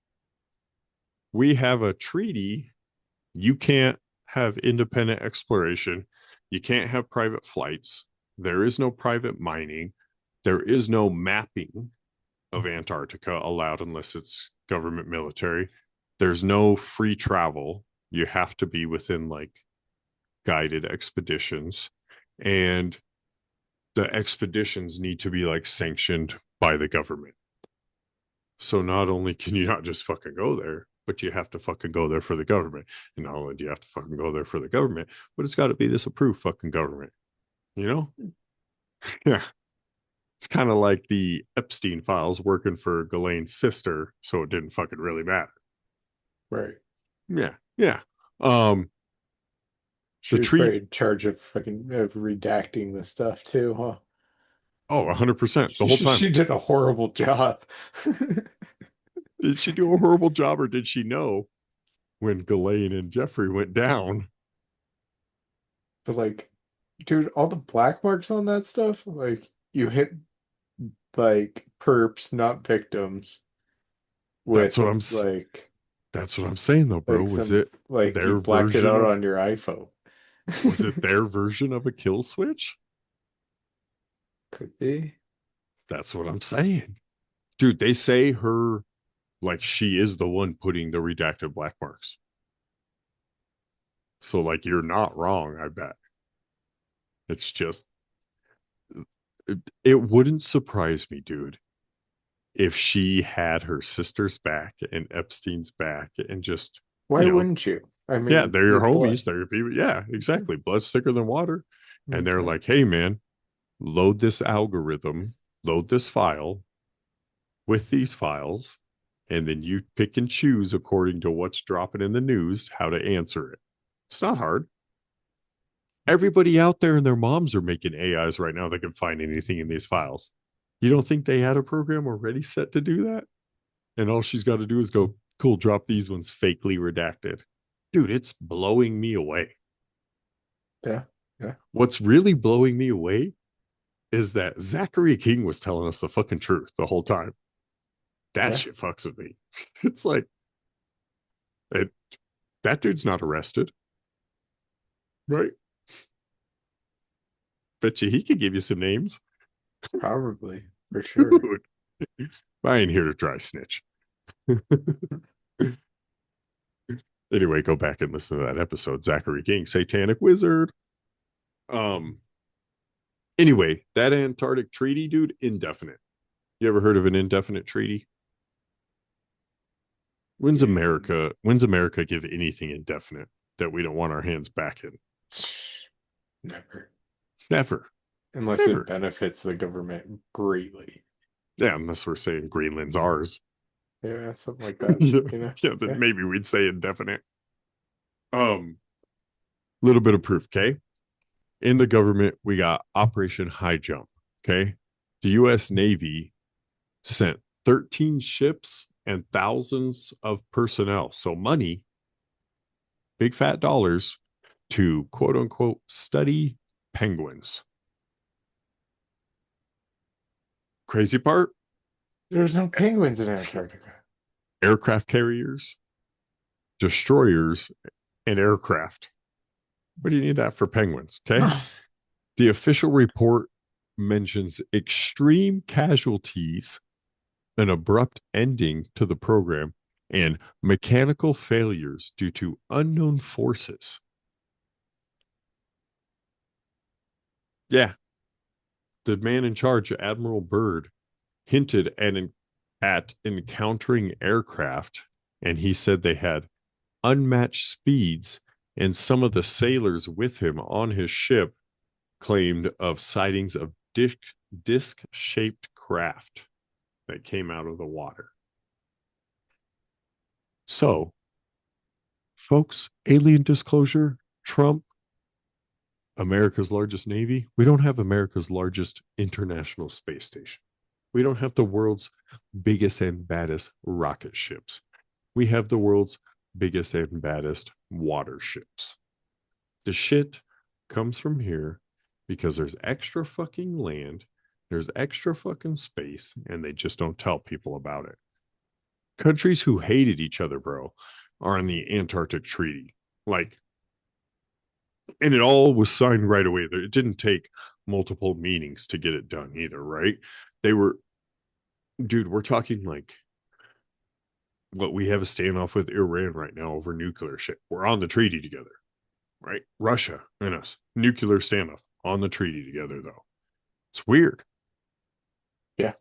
We have a treaty. You can't have independent exploration. You can't have private flights. There is no private mining. There is no mapping of Antarctica allowed unless it's government military. There's no free travel. You have to be within like guided expeditions. And the expeditions need to be like sanctioned by the government. So not only can you not just fucking go there, but you have to fucking go there for the government. And not only do you have to fucking go there for the government, but it's got to be this approved fucking government. You know? Yeah. It's kind of like the Epstein files working for Ghislaine's sister, so it didn't fucking really matter. Right. Yeah. Yeah. Um She the was treat probably in charge of fucking of redacting the stuff too, huh? Oh, 100% the She, whole she, time. she did a horrible job. Did she do a horrible job, or did she know when Ghislaine and Jeffrey went down? But like, dude, all the black marks on that stuff, like you hit like perps, not victims, That's with what I'm like that's what I'm saying though, bro. like Was some it like you their blacked it version out of on your iPhone. was it their version of a kill switch? Could be. That's what I'm saying. Dude, they say her like she is the one putting the redacted black marks. So like you're not wrong, I bet. It's just it wouldn't surprise me, dude, if she had her sister's back and Epstein's back and just, Why wouldn't you? I yeah, mean, they're your your homies, blood. they're your people. Yeah, exactly. Blood's thicker than water. And they're Okay. like, hey, man, load this algorithm, load this file with these files, and then you pick and choose according to what's dropping in the news how to answer it. It's not hard. Everybody out there and their moms are making AIs right now that can find anything in these files. You don't think they had a program already set to do that? And all she's got to do is go, cool, drop these ones fakely redacted. Dude, it's blowing me away. Yeah. Yeah. What's really blowing me away is that Zachary King was telling us the fucking truth the whole time. That Yeah. shit fucks with me. It's like, it, that dude's not arrested, right? Bet you he could give you some names. Probably. For sure. Dude, I ain't here to try snitch. Anyway, go back and listen to that episode. Zachary King, Satanic Wizard. Um. Anyway, that Antarctic treaty, dude, indefinite. You ever heard of an indefinite treaty? When's America give anything indefinite that we don't want our hands back in? Never. Never. Unless Never. it benefits the government greatly. Yeah, unless we're saying Greenland's ours. Yeah, something like that. Yeah, You know? yeah, then Yeah. maybe we'd say indefinite. Little bit of proof, okay? In the government, we got Operation High Jump, okay? The U.S. Navy sent 13 ships and thousands of personnel, so money, big fat dollars, to quote unquote study penguins. Crazy part, There's no penguins in Antarctica. aircraft carriers, destroyers, and aircraft. What do you need that for penguins? Okay. The official report mentions extreme casualties, an abrupt ending to the program, and mechanical failures due to unknown forces. Yeah. The man in charge, Admiral Byrd, hinted at encountering aircraft, and he said they had unmatched speeds, and some of the sailors with him on his ship claimed of sightings of disc-shaped craft that came out of the water. So, folks, alien disclosure, Trump, America's largest navy. We don't have America's largest international space station. We don't have the world's biggest and baddest rocket ships. We have the world's biggest and baddest water ships. The shit comes from here because there's extra fucking land, there's extra fucking space, and they just don't tell people about it. Countries who hated each other, bro, are in the Antarctic Treaty. Like, and it all was signed right away. It didn't take multiple meetings to get it done either, right? They were, dude, we're talking like what we have a standoff with Iran right now over nuclear shit. We're on the treaty together, right? Russia and us, nuclear standoff on the treaty together, though. It's weird. Yeah.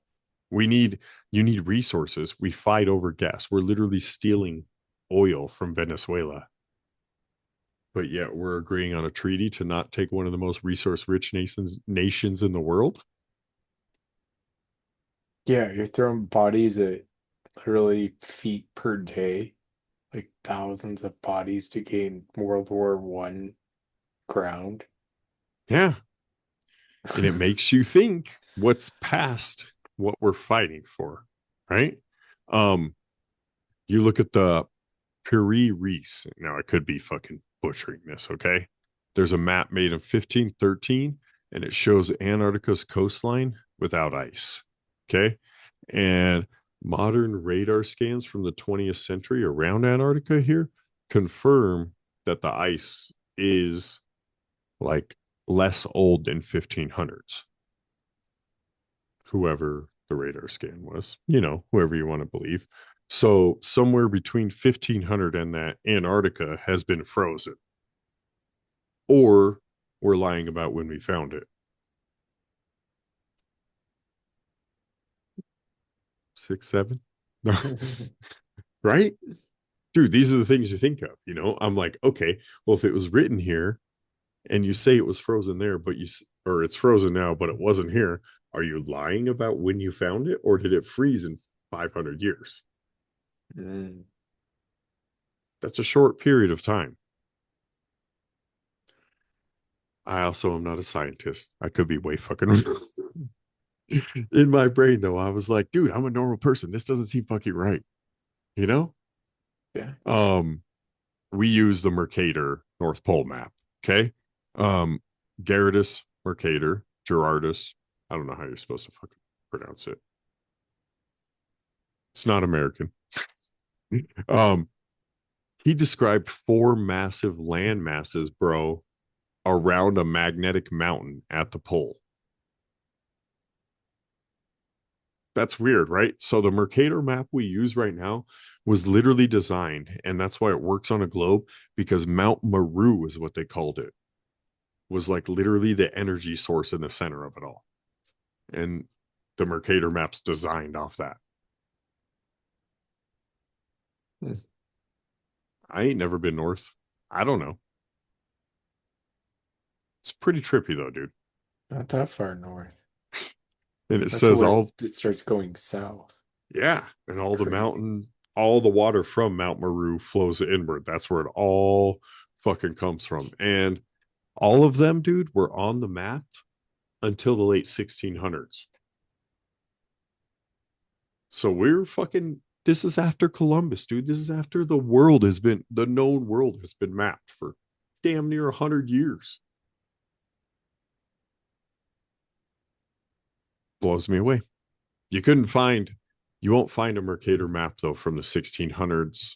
You need resources. We fight over gas. We're literally stealing oil from Venezuela. But yet we're agreeing on a treaty to not take one of the most resource rich nations in the world. Yeah, you're throwing bodies at literally feet per day, like thousands of bodies to gain World War One ground. Yeah. And it makes you think what's past what we're fighting for, right? You look at the Piri Reis. Now I could be fucking butchering this, okay? There's a map made in 1513 and it shows Antarctica's coastline without ice. Okay. And modern radar scans from the 20th century around Antarctica here confirm that the ice is like less old than 1500s. Whoever the radar scan was, whoever you want to believe. So somewhere between 1500 and that Antarctica has been frozen. Or we're lying about when we found it. 6, 7? No. Right? Dude, these are the things you think of, I'm like, okay, well, if it was written here and you say it was frozen there, or it's frozen now, but it wasn't here, are you lying about when you found it, or did it freeze in 500 years? That's a short period of time. I also am not a scientist. I could be way fucking in my brain, though. I was like, dude, I'm a normal person. This doesn't seem fucking right. Yeah. We use the Mercator North Pole map. Okay. Gerardus Mercator, Gerardus. I don't know how you're supposed to fucking pronounce it. It's not American. He described 4 massive land masses, bro, around a magnetic mountain at the pole. That's weird, right? So the Mercator map we use right now was literally designed, and that's why it works on a globe, because Mount Meru is what they called it. Was like literally the energy source in the center of it all. And the Mercator map's designed off that. I ain't never been north. I don't know. It's pretty trippy though, dude. Not that far north. And it That's says where all it starts going south. yeah, and all the Crazy. all the water from Mount Meru flows inward. That's where it all fucking comes from. And all of them, dude, were on the map until the late 1600s. So we're fucking, this is after Columbus, dude. This is after the known world has been mapped for damn near 100 years. Blows me away. You won't find a Mercator map though from the 1600s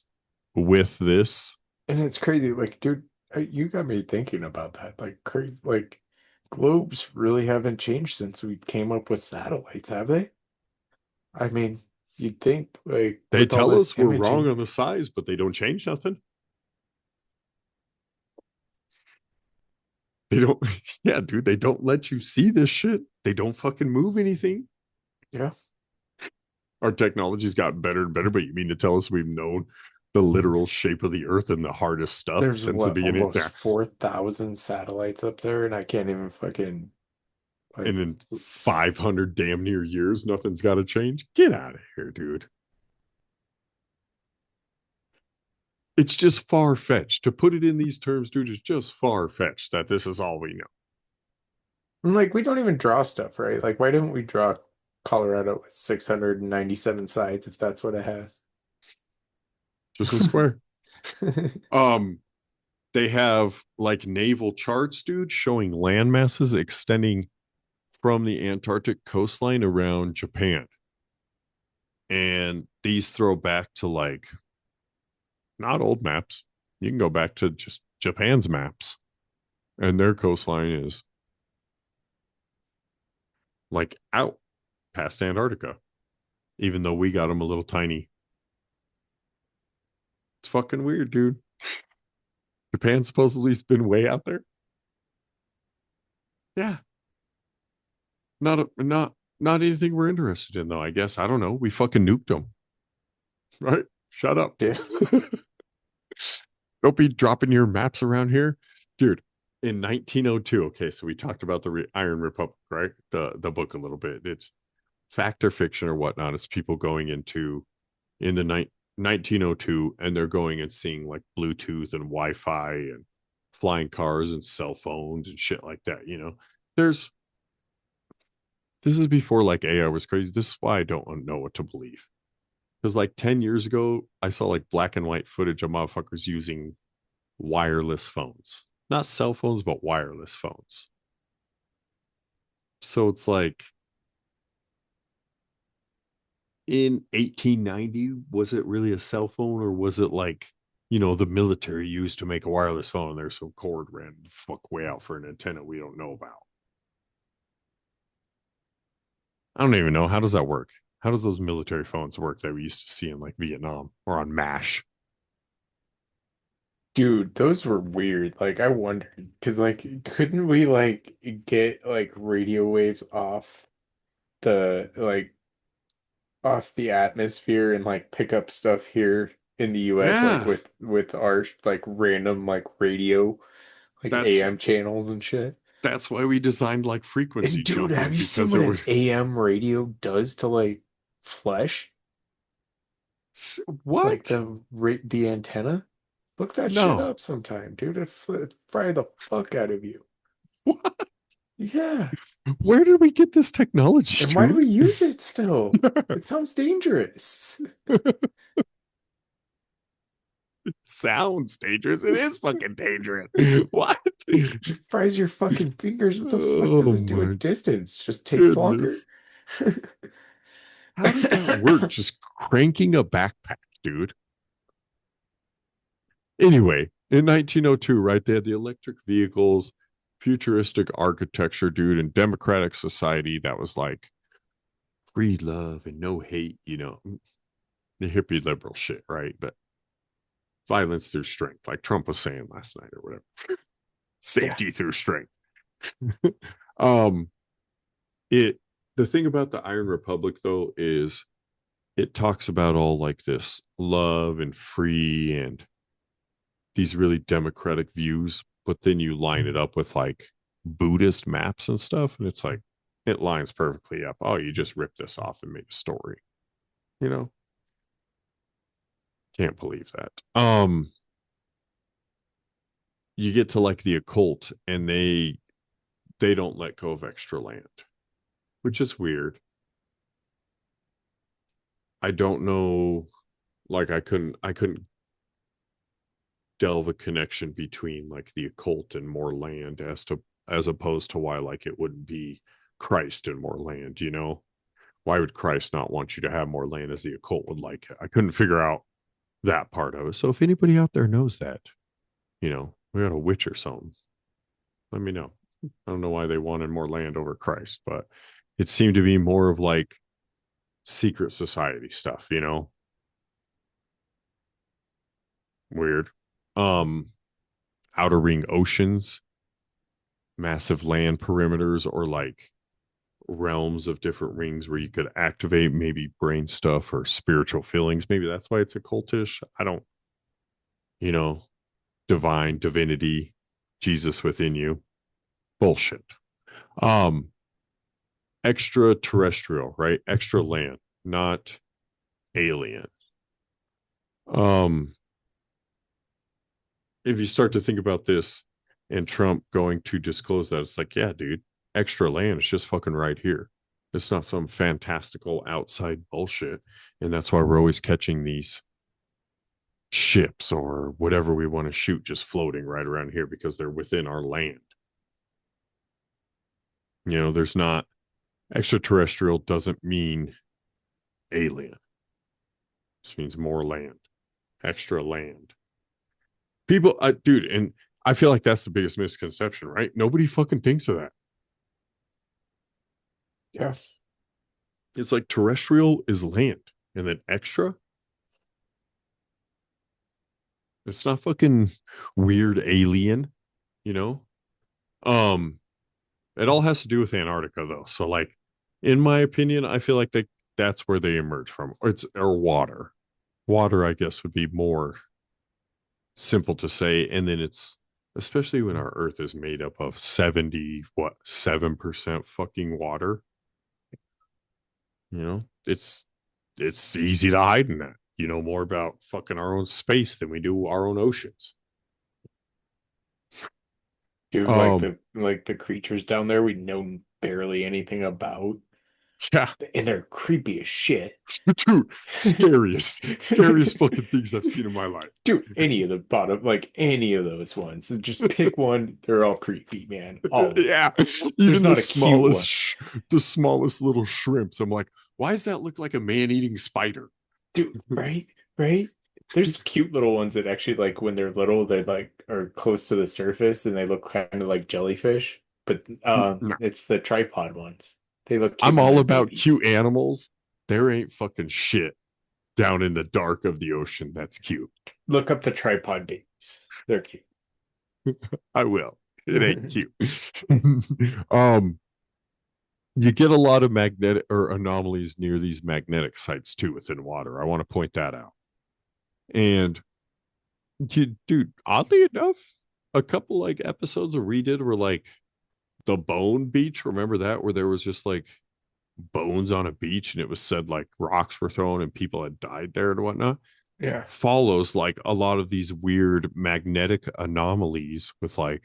with this. And it's crazy. Like, dude, you got me thinking about that. Like, crazy. Like, globes really haven't changed since we came up with satellites, have they? I mean, you'd think, like, They with all tell this us we're wrong imaging, on the size, but they don't change nothing. They don't, yeah, dude, they don't let you see this shit. They don't fucking move anything. yeah. Our technology's gotten better and better, but you mean to tell us we've known the literal shape of the earth and the hardest stuff There's since the what, beginning? almost 4,000 satellites up there, and I can't even fucking, like, And in 500 damn near years, nothing's got to change. Get out of here, dude. It's just far-fetched. To put it in these terms, dude, is just far-fetched that this is all we know. And, like, we don't even draw stuff, right? Like, why didn't we draw Colorado with 697 sides if that's what it has? Just a square. Um, they have like naval charts, dude, showing land masses extending from the Antarctic coastline around Japan. And these throw back to like not old maps. You can go back to just Japan's maps, and their coastline is like out past Antarctica, even though we got them a little tiny. It's fucking weird, dude. Japan supposedly has been way out there. Yeah. Not anything we're interested in though, I guess. I don't know. We fucking nuked them. Right? Shut up. Yeah. Don't be dropping your maps around here. Dude, in 1902, okay, so we talked about the Iron Republic, right? The book a little bit. It's fact or fiction or whatnot. It's people going into in the 1902 and they're going and seeing like Bluetooth and Wi-Fi and flying cars and cell phones and shit like that, you know. This is before like AI was crazy. This is why I don't know what to believe. Because like 10 years ago, I saw like black and white footage of motherfuckers using wireless phones. Not cell phones, but wireless phones. So it's like in 1890, was it really a cell phone or was it like, you know, the military used to make a wireless phone? There's some cord ran the fuck way out for an antenna we don't know about. I don't even know. How does that work? How does those military phones work that we used to see in like Vietnam or on MASH? Dude, those were weird. Like, I wondered, because, like, couldn't we, like, get, like, radio waves the, like, off the atmosphere and, like, pick up stuff here in the US, like, Yeah, with our, like, random, like, radio, like, that's AM channels and shit? that's why we designed like frequency And, dude, have jumping you seen because what it an was AM radio does to, like, flesh? Like, what? the antenna? Look that shit No. up sometime, dude. It fry the fuck out of you. What? Yeah. Where did we get this technology, And why do we dude? use it still? It sounds dangerous. Sounds dangerous. It is fucking dangerous. What? It fries your fucking fingers. What the fuck does Oh it do my at distance? Just takes longer. goodness. How did that work? Just cranking a backpack, dude. Anyway, in 1902, right, they had the electric vehicles, futuristic architecture, dude, and democratic society that was like free love and no hate, you know, the hippie liberal shit, right? But violence through strength, like Trump was saying last night or whatever. Yeah. Safety through strength. um, it the thing about the Iron Republic though is it talks about all like this love and free and these really democratic views, but then you line it up with like Buddhist maps and stuff, and it's like it lines perfectly up. Oh, you just ripped this off and made a story. You know? Can't believe that. You get to like the occult and they don't let go of extra land, which is weird. I don't know, like I couldn't delve a connection between like the occult and more land as opposed to why like it wouldn't be Christ and more land, you know? Why would Christ not want you to have more land as the occult would like it? I couldn't figure out that part of it. So if anybody out there knows that, you know, we got a witch or something, let me know. I don't know why they wanted more land over Christ, but it seemed to be more of like secret society stuff, you know? Weird. Um, outer ring oceans, massive land perimeters, or like realms of different rings where you could activate maybe brain stuff or spiritual feelings. Maybe that's why it's occultish. I don't, you know, divine, divinity, Jesus within you. Bullshit. Um, extraterrestrial, right? Extra land, not alien. Um, if you start to think about this and Trump going to disclose that, it's like, yeah, dude, extra land is just fucking right here. It's not some fantastical outside bullshit. And that's why we're always catching these ships or whatever we want to shoot just floating right around here because they're within our land. You know, there's not extraterrestrial doesn't mean alien. It just means more land, extra land. People, dude, and I feel like that's the biggest misconception, right? Nobody fucking thinks of that. Yeah. It's like terrestrial is land, and then extra. It's not fucking weird alien, you know. It all has to do with Antarctica, though. So, like, in my opinion, I feel like that's where they emerge from, or water. Water, I guess, would be more simple to say, and then it's especially when our Earth is made up of 7% fucking water. You know, it's easy to hide in that. You know more about fucking our own space than we do our own oceans. Dude, Um, like the creatures down there we know barely anything about. yeah, And they're creepy as shit. dude, scariest fucking things I've seen in my life. Dude, any of the bottom, like any of those ones. Just pick one. They're all creepy, man. All of them. Yeah, There's even not a cute one. the smallest little shrimps. I'm like, why does that look like a man-eating spider? Dude, right? Right? There's cute little ones that actually like when they're little, they like are close to the surface and they look kind of like jellyfish. But No. it's the tripod ones. They look cute I'm when all they're about babies. cute animals. There ain't fucking shit down in the dark of the ocean that's cute. Look up the tripod babies. They're cute. I will. It ain't cute. um, you get a lot of magnetic or anomalies near these magnetic sites too within water. I want to point that out. And dude, oddly enough, a couple like episodes of redid were like the Bone Beach. Remember that where there was just like bones on a beach and it was said like rocks were thrown and people had died there and whatnot. Yeah. Follows like a lot of these weird magnetic anomalies with like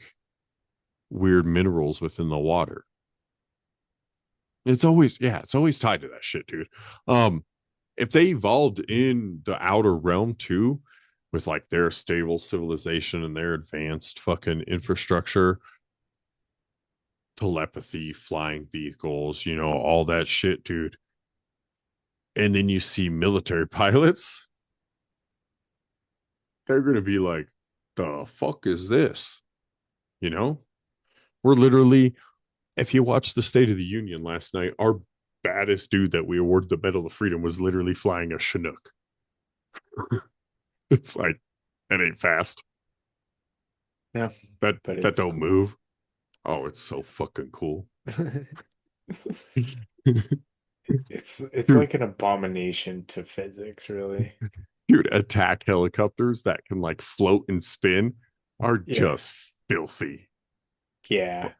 weird minerals within the water. It's always tied to that shit, dude. If they evolved in the outer realm too, with like their stable civilization and their advanced fucking infrastructure, telepathy, flying vehicles, you know, all that shit, dude. And then you see military pilots, they're gonna be like, the fuck is this? You know? We're literally, if you watched the State of the Union last night, our baddest dude that we awarded the Medal of Freedom was literally flying a Chinook. It's like, that ain't fast. Yeah. That But that it's don't cool. move. Oh, it's so fucking cool. It's Dude, like an abomination to physics, really. dude, attack helicopters that can like float and spin are Yeah. just filthy. Yeah.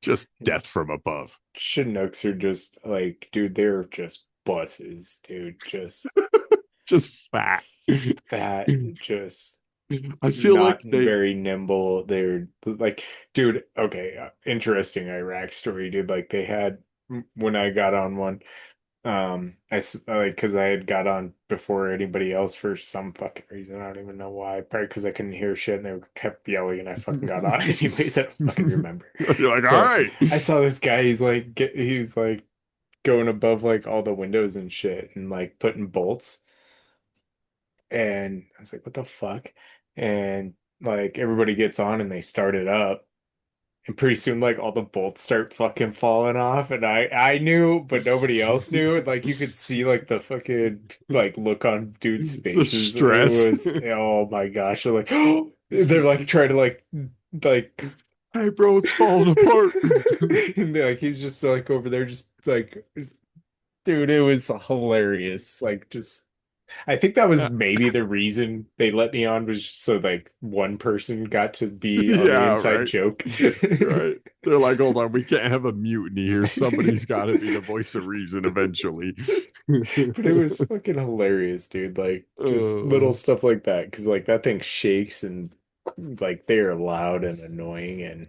Just death from above. Chinooks are just like, dude, they're just buses, dude. Just Just fat. fat, just I feel not like they very nimble. They're like, dude, okay, interesting Iraq story, dude. Like they had when I got on one, like because I had got on before anybody else for some fucking reason. I don't even know why. Probably because I couldn't hear shit and they kept yelling and I fucking got on anyways. I don't fucking remember. you're like, all But right. I saw this guy. He's like going above like all the windows and shit and like putting bolts. And I was like, what the fuck? And like everybody gets on and they start it up. And pretty soon like all the bolts start fucking falling off. And I knew, but nobody else knew. And like you could see like the fucking like look on dudes' The faces. It stress. was oh my gosh. They're like they're like trying to like Hey bro, it's falling apart. and like he was just like over there just like dude, it was hilarious. Like just I think that was maybe the reason they let me on was so like one person got to be on the Yeah, inside right. joke. Right. They're like, hold on, we can't have a mutiny here. Somebody's got to be the voice of reason eventually. But it was fucking hilarious, dude. Like just little uh, stuff like that. Cause like that thing shakes and like they're loud and annoying and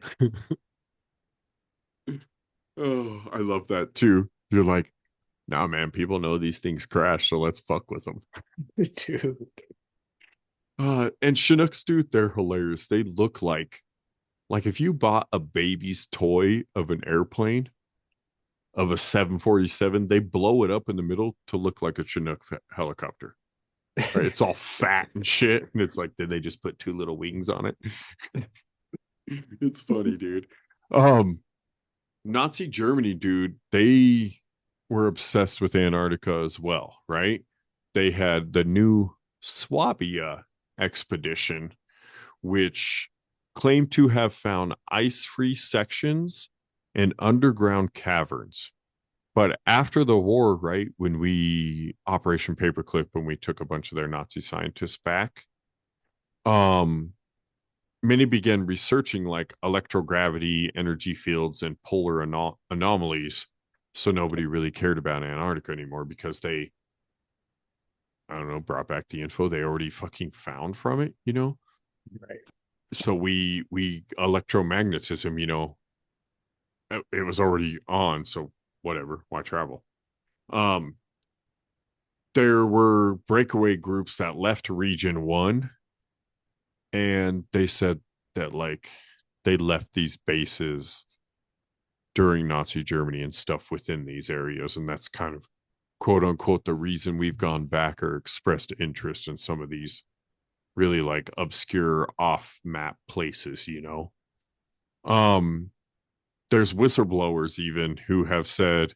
Oh, I love that too. You're like, nah, man, people know these things crash, so let's fuck with them. dude. And Chinooks, dude, they're hilarious. They look like if you bought a baby's toy of an airplane of a 747, they blow it up in the middle to look like a Chinook helicopter. Right? It's all fat and shit, and it's like, did they just put two little wings on it? It's funny, dude. Nazi Germany, dude, they were obsessed with Antarctica as well, right? They had the new Swabia expedition, which claimed to have found ice-free sections and underground caverns. But after the war, right, when we Operation Paperclip, when we took a bunch of their Nazi scientists back, many began researching like electrogravity, energy fields, and polar anomalies. So nobody really cared about Antarctica anymore because they, I don't know, brought back the info they already fucking found from it, you know? Right. So we electromagnetism, you know, it was already on, so whatever, why travel? Um, there were breakaway groups that left Region 1, and they said that like they left these bases during Nazi Germany and stuff within these areas, and that's kind of quote unquote the reason we've gone back or expressed interest in some of these really like obscure off map places, you know. There's whistleblowers even who have said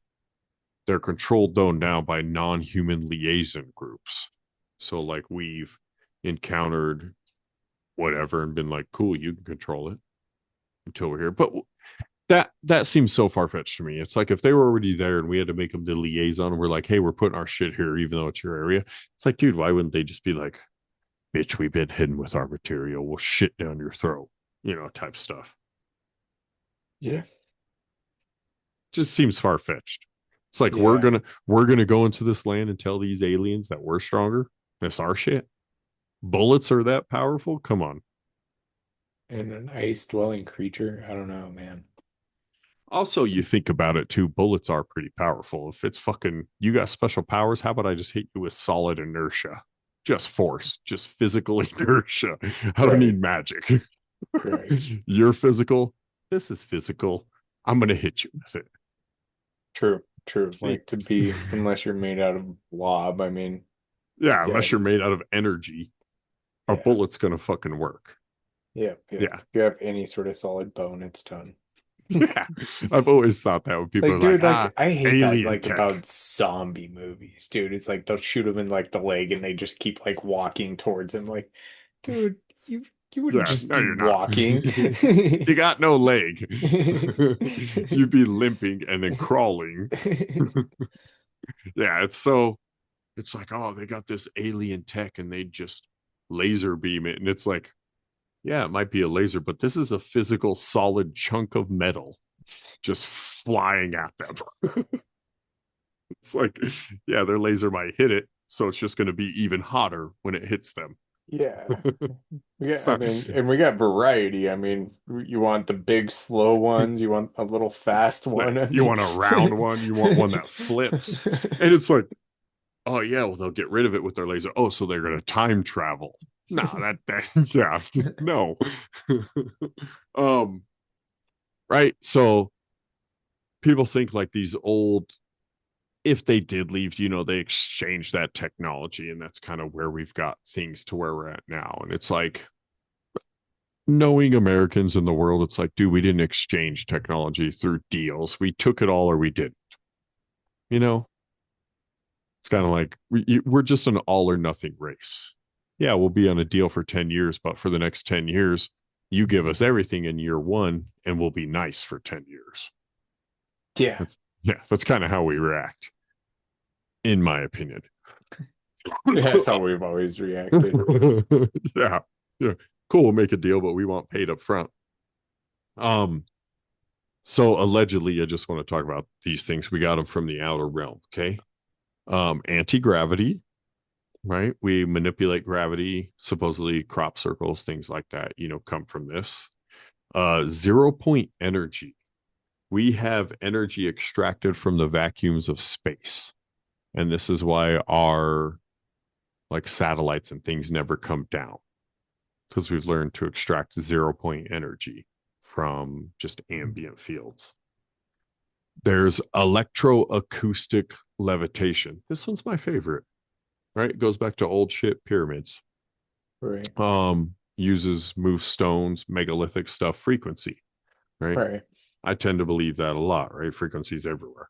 they're controlled though now by non-human liaison groups. So like we've encountered whatever and been like, cool, you can control it until we're here. But that seems so far-fetched to me. It's like if they were already there and we had to make them the liaison, and we're like, hey, we're putting our shit here even though it's your area. It's like, dude, why wouldn't they just be like, bitch, we've been hidden with our material, we'll shit down your throat, you know, type stuff. Yeah. Just seems far-fetched. It's like we're Yeah. gonna go into this land and tell these aliens that we're stronger. That's our shit. Bullets are that powerful? Come on. And an ice dwelling creature. I don't know, man. Also, you think about it too, bullets are pretty powerful. If it's fucking you got special powers, how about I just hit you with solid inertia? Just force, just physical inertia. I don't Right. need magic. Right. You're physical. This is physical. I'm gonna hit you with it. True. True. See? Like to be, unless you're made out of blob, I mean, Yeah, yeah, unless you're made out of energy, a yeah, bullet's gonna fucking work. yeah, yeah. Yeah. If you have any sort of solid bone, it's done. Yeah. I've always thought that when people Like, are dude, like, like I hate that alien like tech. about zombie movies, dude. It's like they'll shoot him in like the leg and they just keep like walking towards him. Like, dude, you wouldn't Yeah, just no, be you're not. walking. You got no leg. You'd be limping and then crawling. Yeah, it's like, oh, they got this alien tech and they just laser beam it. And it's like, yeah, it might be a laser, but this is a physical solid chunk of metal just flying at them. It's like, yeah, their laser might hit it, so it's just going to be even hotter when it hits them. Yeah. Yeah, It's I not, mean, and we got variety. I mean, you want the big slow ones, you want a little fast one. I you mean, want a round one, you want one that flips. And it's like, oh, yeah, well, they'll get rid of it with their laser. Oh, so they're going to time travel. No, that yeah, no. um, right. So people think like these old, if they did leave, you know, they exchanged that technology, and that's kind of where we've got things to where we're at now. And it's like, knowing Americans in the world, it's like, dude, we didn't exchange technology through deals. We took it all or we didn't. You know, it's kind of like we're just an all or nothing race. Yeah, we'll be on a deal for 10 years, but for the next 10 years, you give us everything in year one and we'll be nice for 10 years. yeah. Yeah, that's kind of how we react, in my opinion. That's how we've always reacted. Yeah. Yeah. Cool, we'll make a deal, but we want paid up front. So allegedly, I just want to talk about these things. We got them from the outer realm, okay? Anti-gravity, right? We manipulate gravity, supposedly crop circles, things like that, come from this. 0 point energy. We have energy extracted from the vacuums of space. And this is why our like satellites and things never come down, because we've learned to extract 0 point energy from just ambient fields. There's electroacoustic levitation. This one's my favorite, right? It goes back to old shit pyramids. Right. Uses move stones, megalithic stuff, frequency, right? Right. I tend to believe that a lot, right? Frequencies everywhere.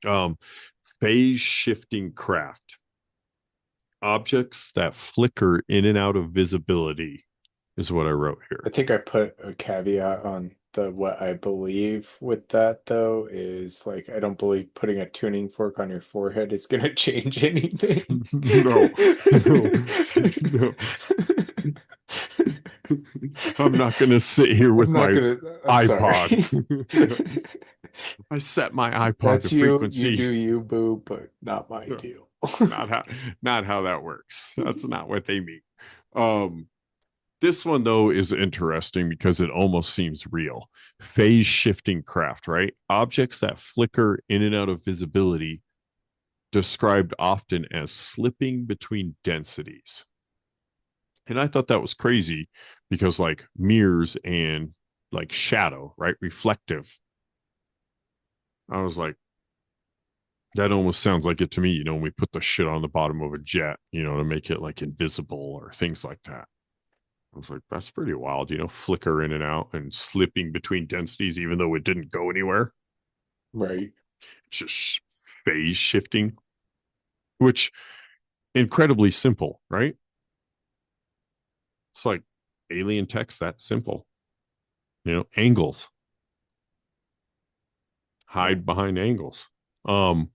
Um, phase shifting craft. Objects that flicker in and out of visibility is what I wrote I here. think I put a caveat on the what I believe with that though is like I don't believe putting a tuning fork on your forehead is gonna change anything. No, no, no. I'm not going to sit here with I'm not my gonna, I'm sorry. iPod. I set my iPod to That's you, you do frequency. you, boo, but not my deal. Not how not how that works. That's not what they mean. Um this one though is interesting because it almost seems real. Phase shifting craft, right? Objects that flicker in and out of visibility, described often as slipping between densities. And I thought that was crazy because like mirrors and like shadow, right? Reflective. I was like, that almost sounds like it to me, when we put the shit on the bottom of a jet, to make it like invisible or things like that. I was like, that's pretty wild, flicker in and out and slipping between densities, even though it didn't go anywhere. Right. It's just phase shifting, which incredibly simple, right? It's like alien text, that simple, angles, Yeah. hide behind angles. Um,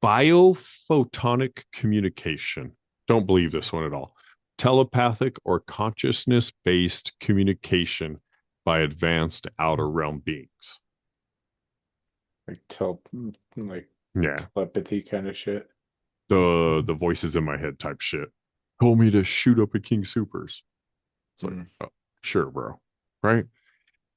Biophotonic communication. Don't believe this one at all. Telepathic or consciousness based communication by advanced outer realm beings. Like like Yeah. telepathy kind of shit. The voices in my head type shit. Told me to shoot up a King Supers. It's like, Mm. oh, sure, bro. Right?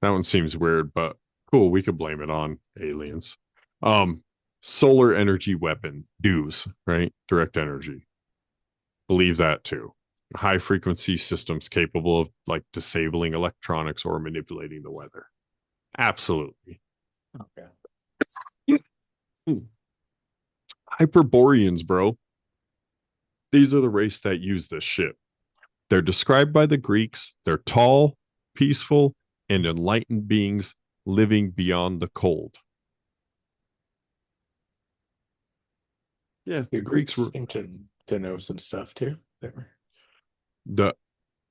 That one seems weird, but cool. We could blame it on aliens. Um, Solar energy weapon, DEWs, right? Direct energy. Believe that too. High frequency systems capable of like disabling electronics or manipulating the weather. Absolutely. Okay. Hyperboreans, bro. These are the race that use this shit. They're described by the Greeks. They're tall, peaceful, and enlightened beings living beyond the cold. Yeah, The the Greeks Greeks were seem to know some stuff too. They were the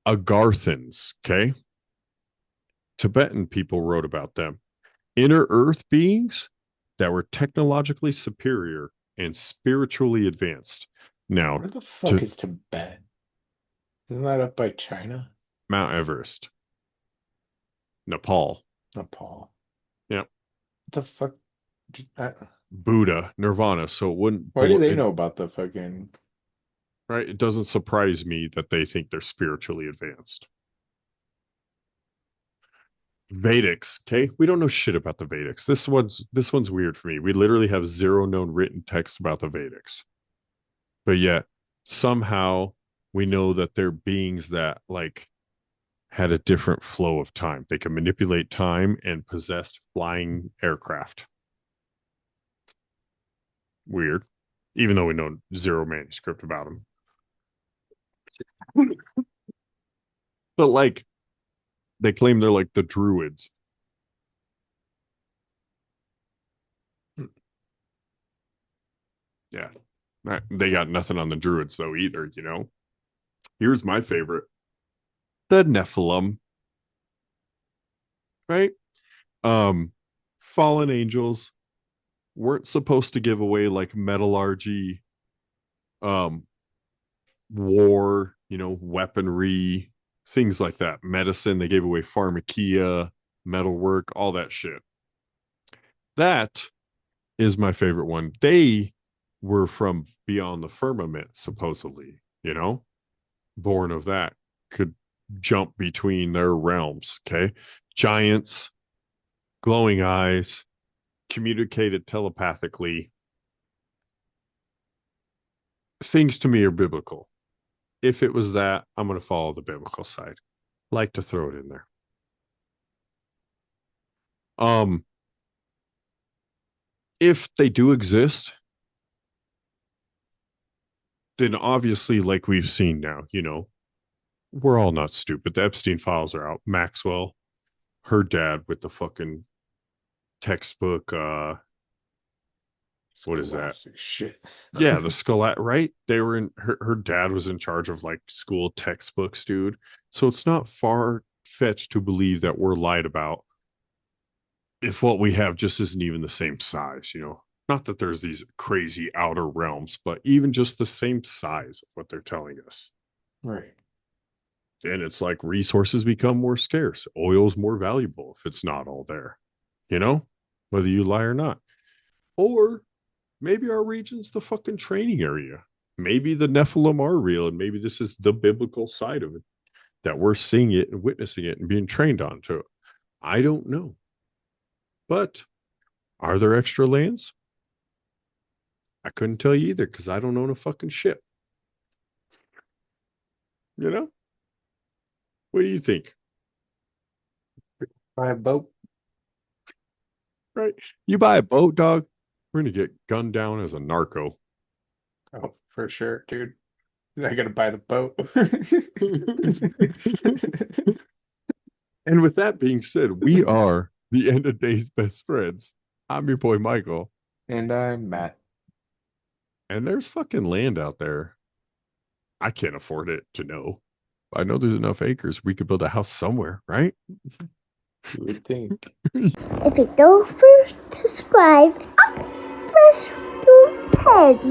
Agarthans, okay? Tibetan people wrote about them. Inner earth beings that were technologically superior and spiritually advanced. Now, where the fuck to is Tibet? Isn't that up by China? Mount Everest, Nepal, Nepal. yeah, What the fuck? Buddha, Nirvana. So it wouldn't, Why do they it, know about the fucking? right? It doesn't surprise me that they think they're spiritually advanced. Vedics, okay? We don't know shit about the Vedics. This one's weird for me. We literally have zero known written text about the Vedics. But yet somehow we know that they're beings that like had a different flow of time. They can manipulate time and possessed flying aircraft. Weird. Even though we know zero manuscript about them. But like they claim they're like the druids. Yeah. They got nothing on the druids though either. Here's my favorite. The Nephilim, right? Um Fallen angels weren't supposed to give away like metallurgy, um war, weaponry, things like that. Medicine, they gave away pharmakia, metalwork, all that shit. That is my favorite one. They were from beyond the firmament, supposedly, born of that, could jump between their realms. Okay. Giants, glowing eyes, communicated telepathically. Things to me are biblical. If it was that, I'm going to follow the biblical side. Like to throw it in there. If they do exist, then obviously, like we've seen now, we're all not stupid. The Epstein files are out. Maxwell, her dad with the fucking textbook, what is that? Shit. Yeah, the Scholastic, right? They were in her dad was in charge of like school textbooks, dude. So it's not far fetched to believe that we're lied about if what we have just isn't even the same size, Not that there's these crazy outer realms, but even just the same size of what they're telling us. Right. And it's like resources become more scarce. Oil's more valuable if it's not all there, whether you lie or not. Or maybe our region's the fucking training area. Maybe the Nephilim are real, and maybe this is the biblical side of it, that we're seeing it and witnessing it and being trained onto it. I don't know. But are there extra lands? I couldn't tell you either because I don't own a fucking ship. What do you think? Buy a boat. Right? You buy a boat, dog, we're going to get gunned down as a narco. Oh, for sure, dude. I gotta buy the boat. And with that being said, we are the end of days best friends. I'm your boy Michael. And I'm Matt. And there's fucking land out there. I can't afford it to know. I know there's enough acres we could build a house somewhere, right? You would think. If you don't first subscribe, press your head.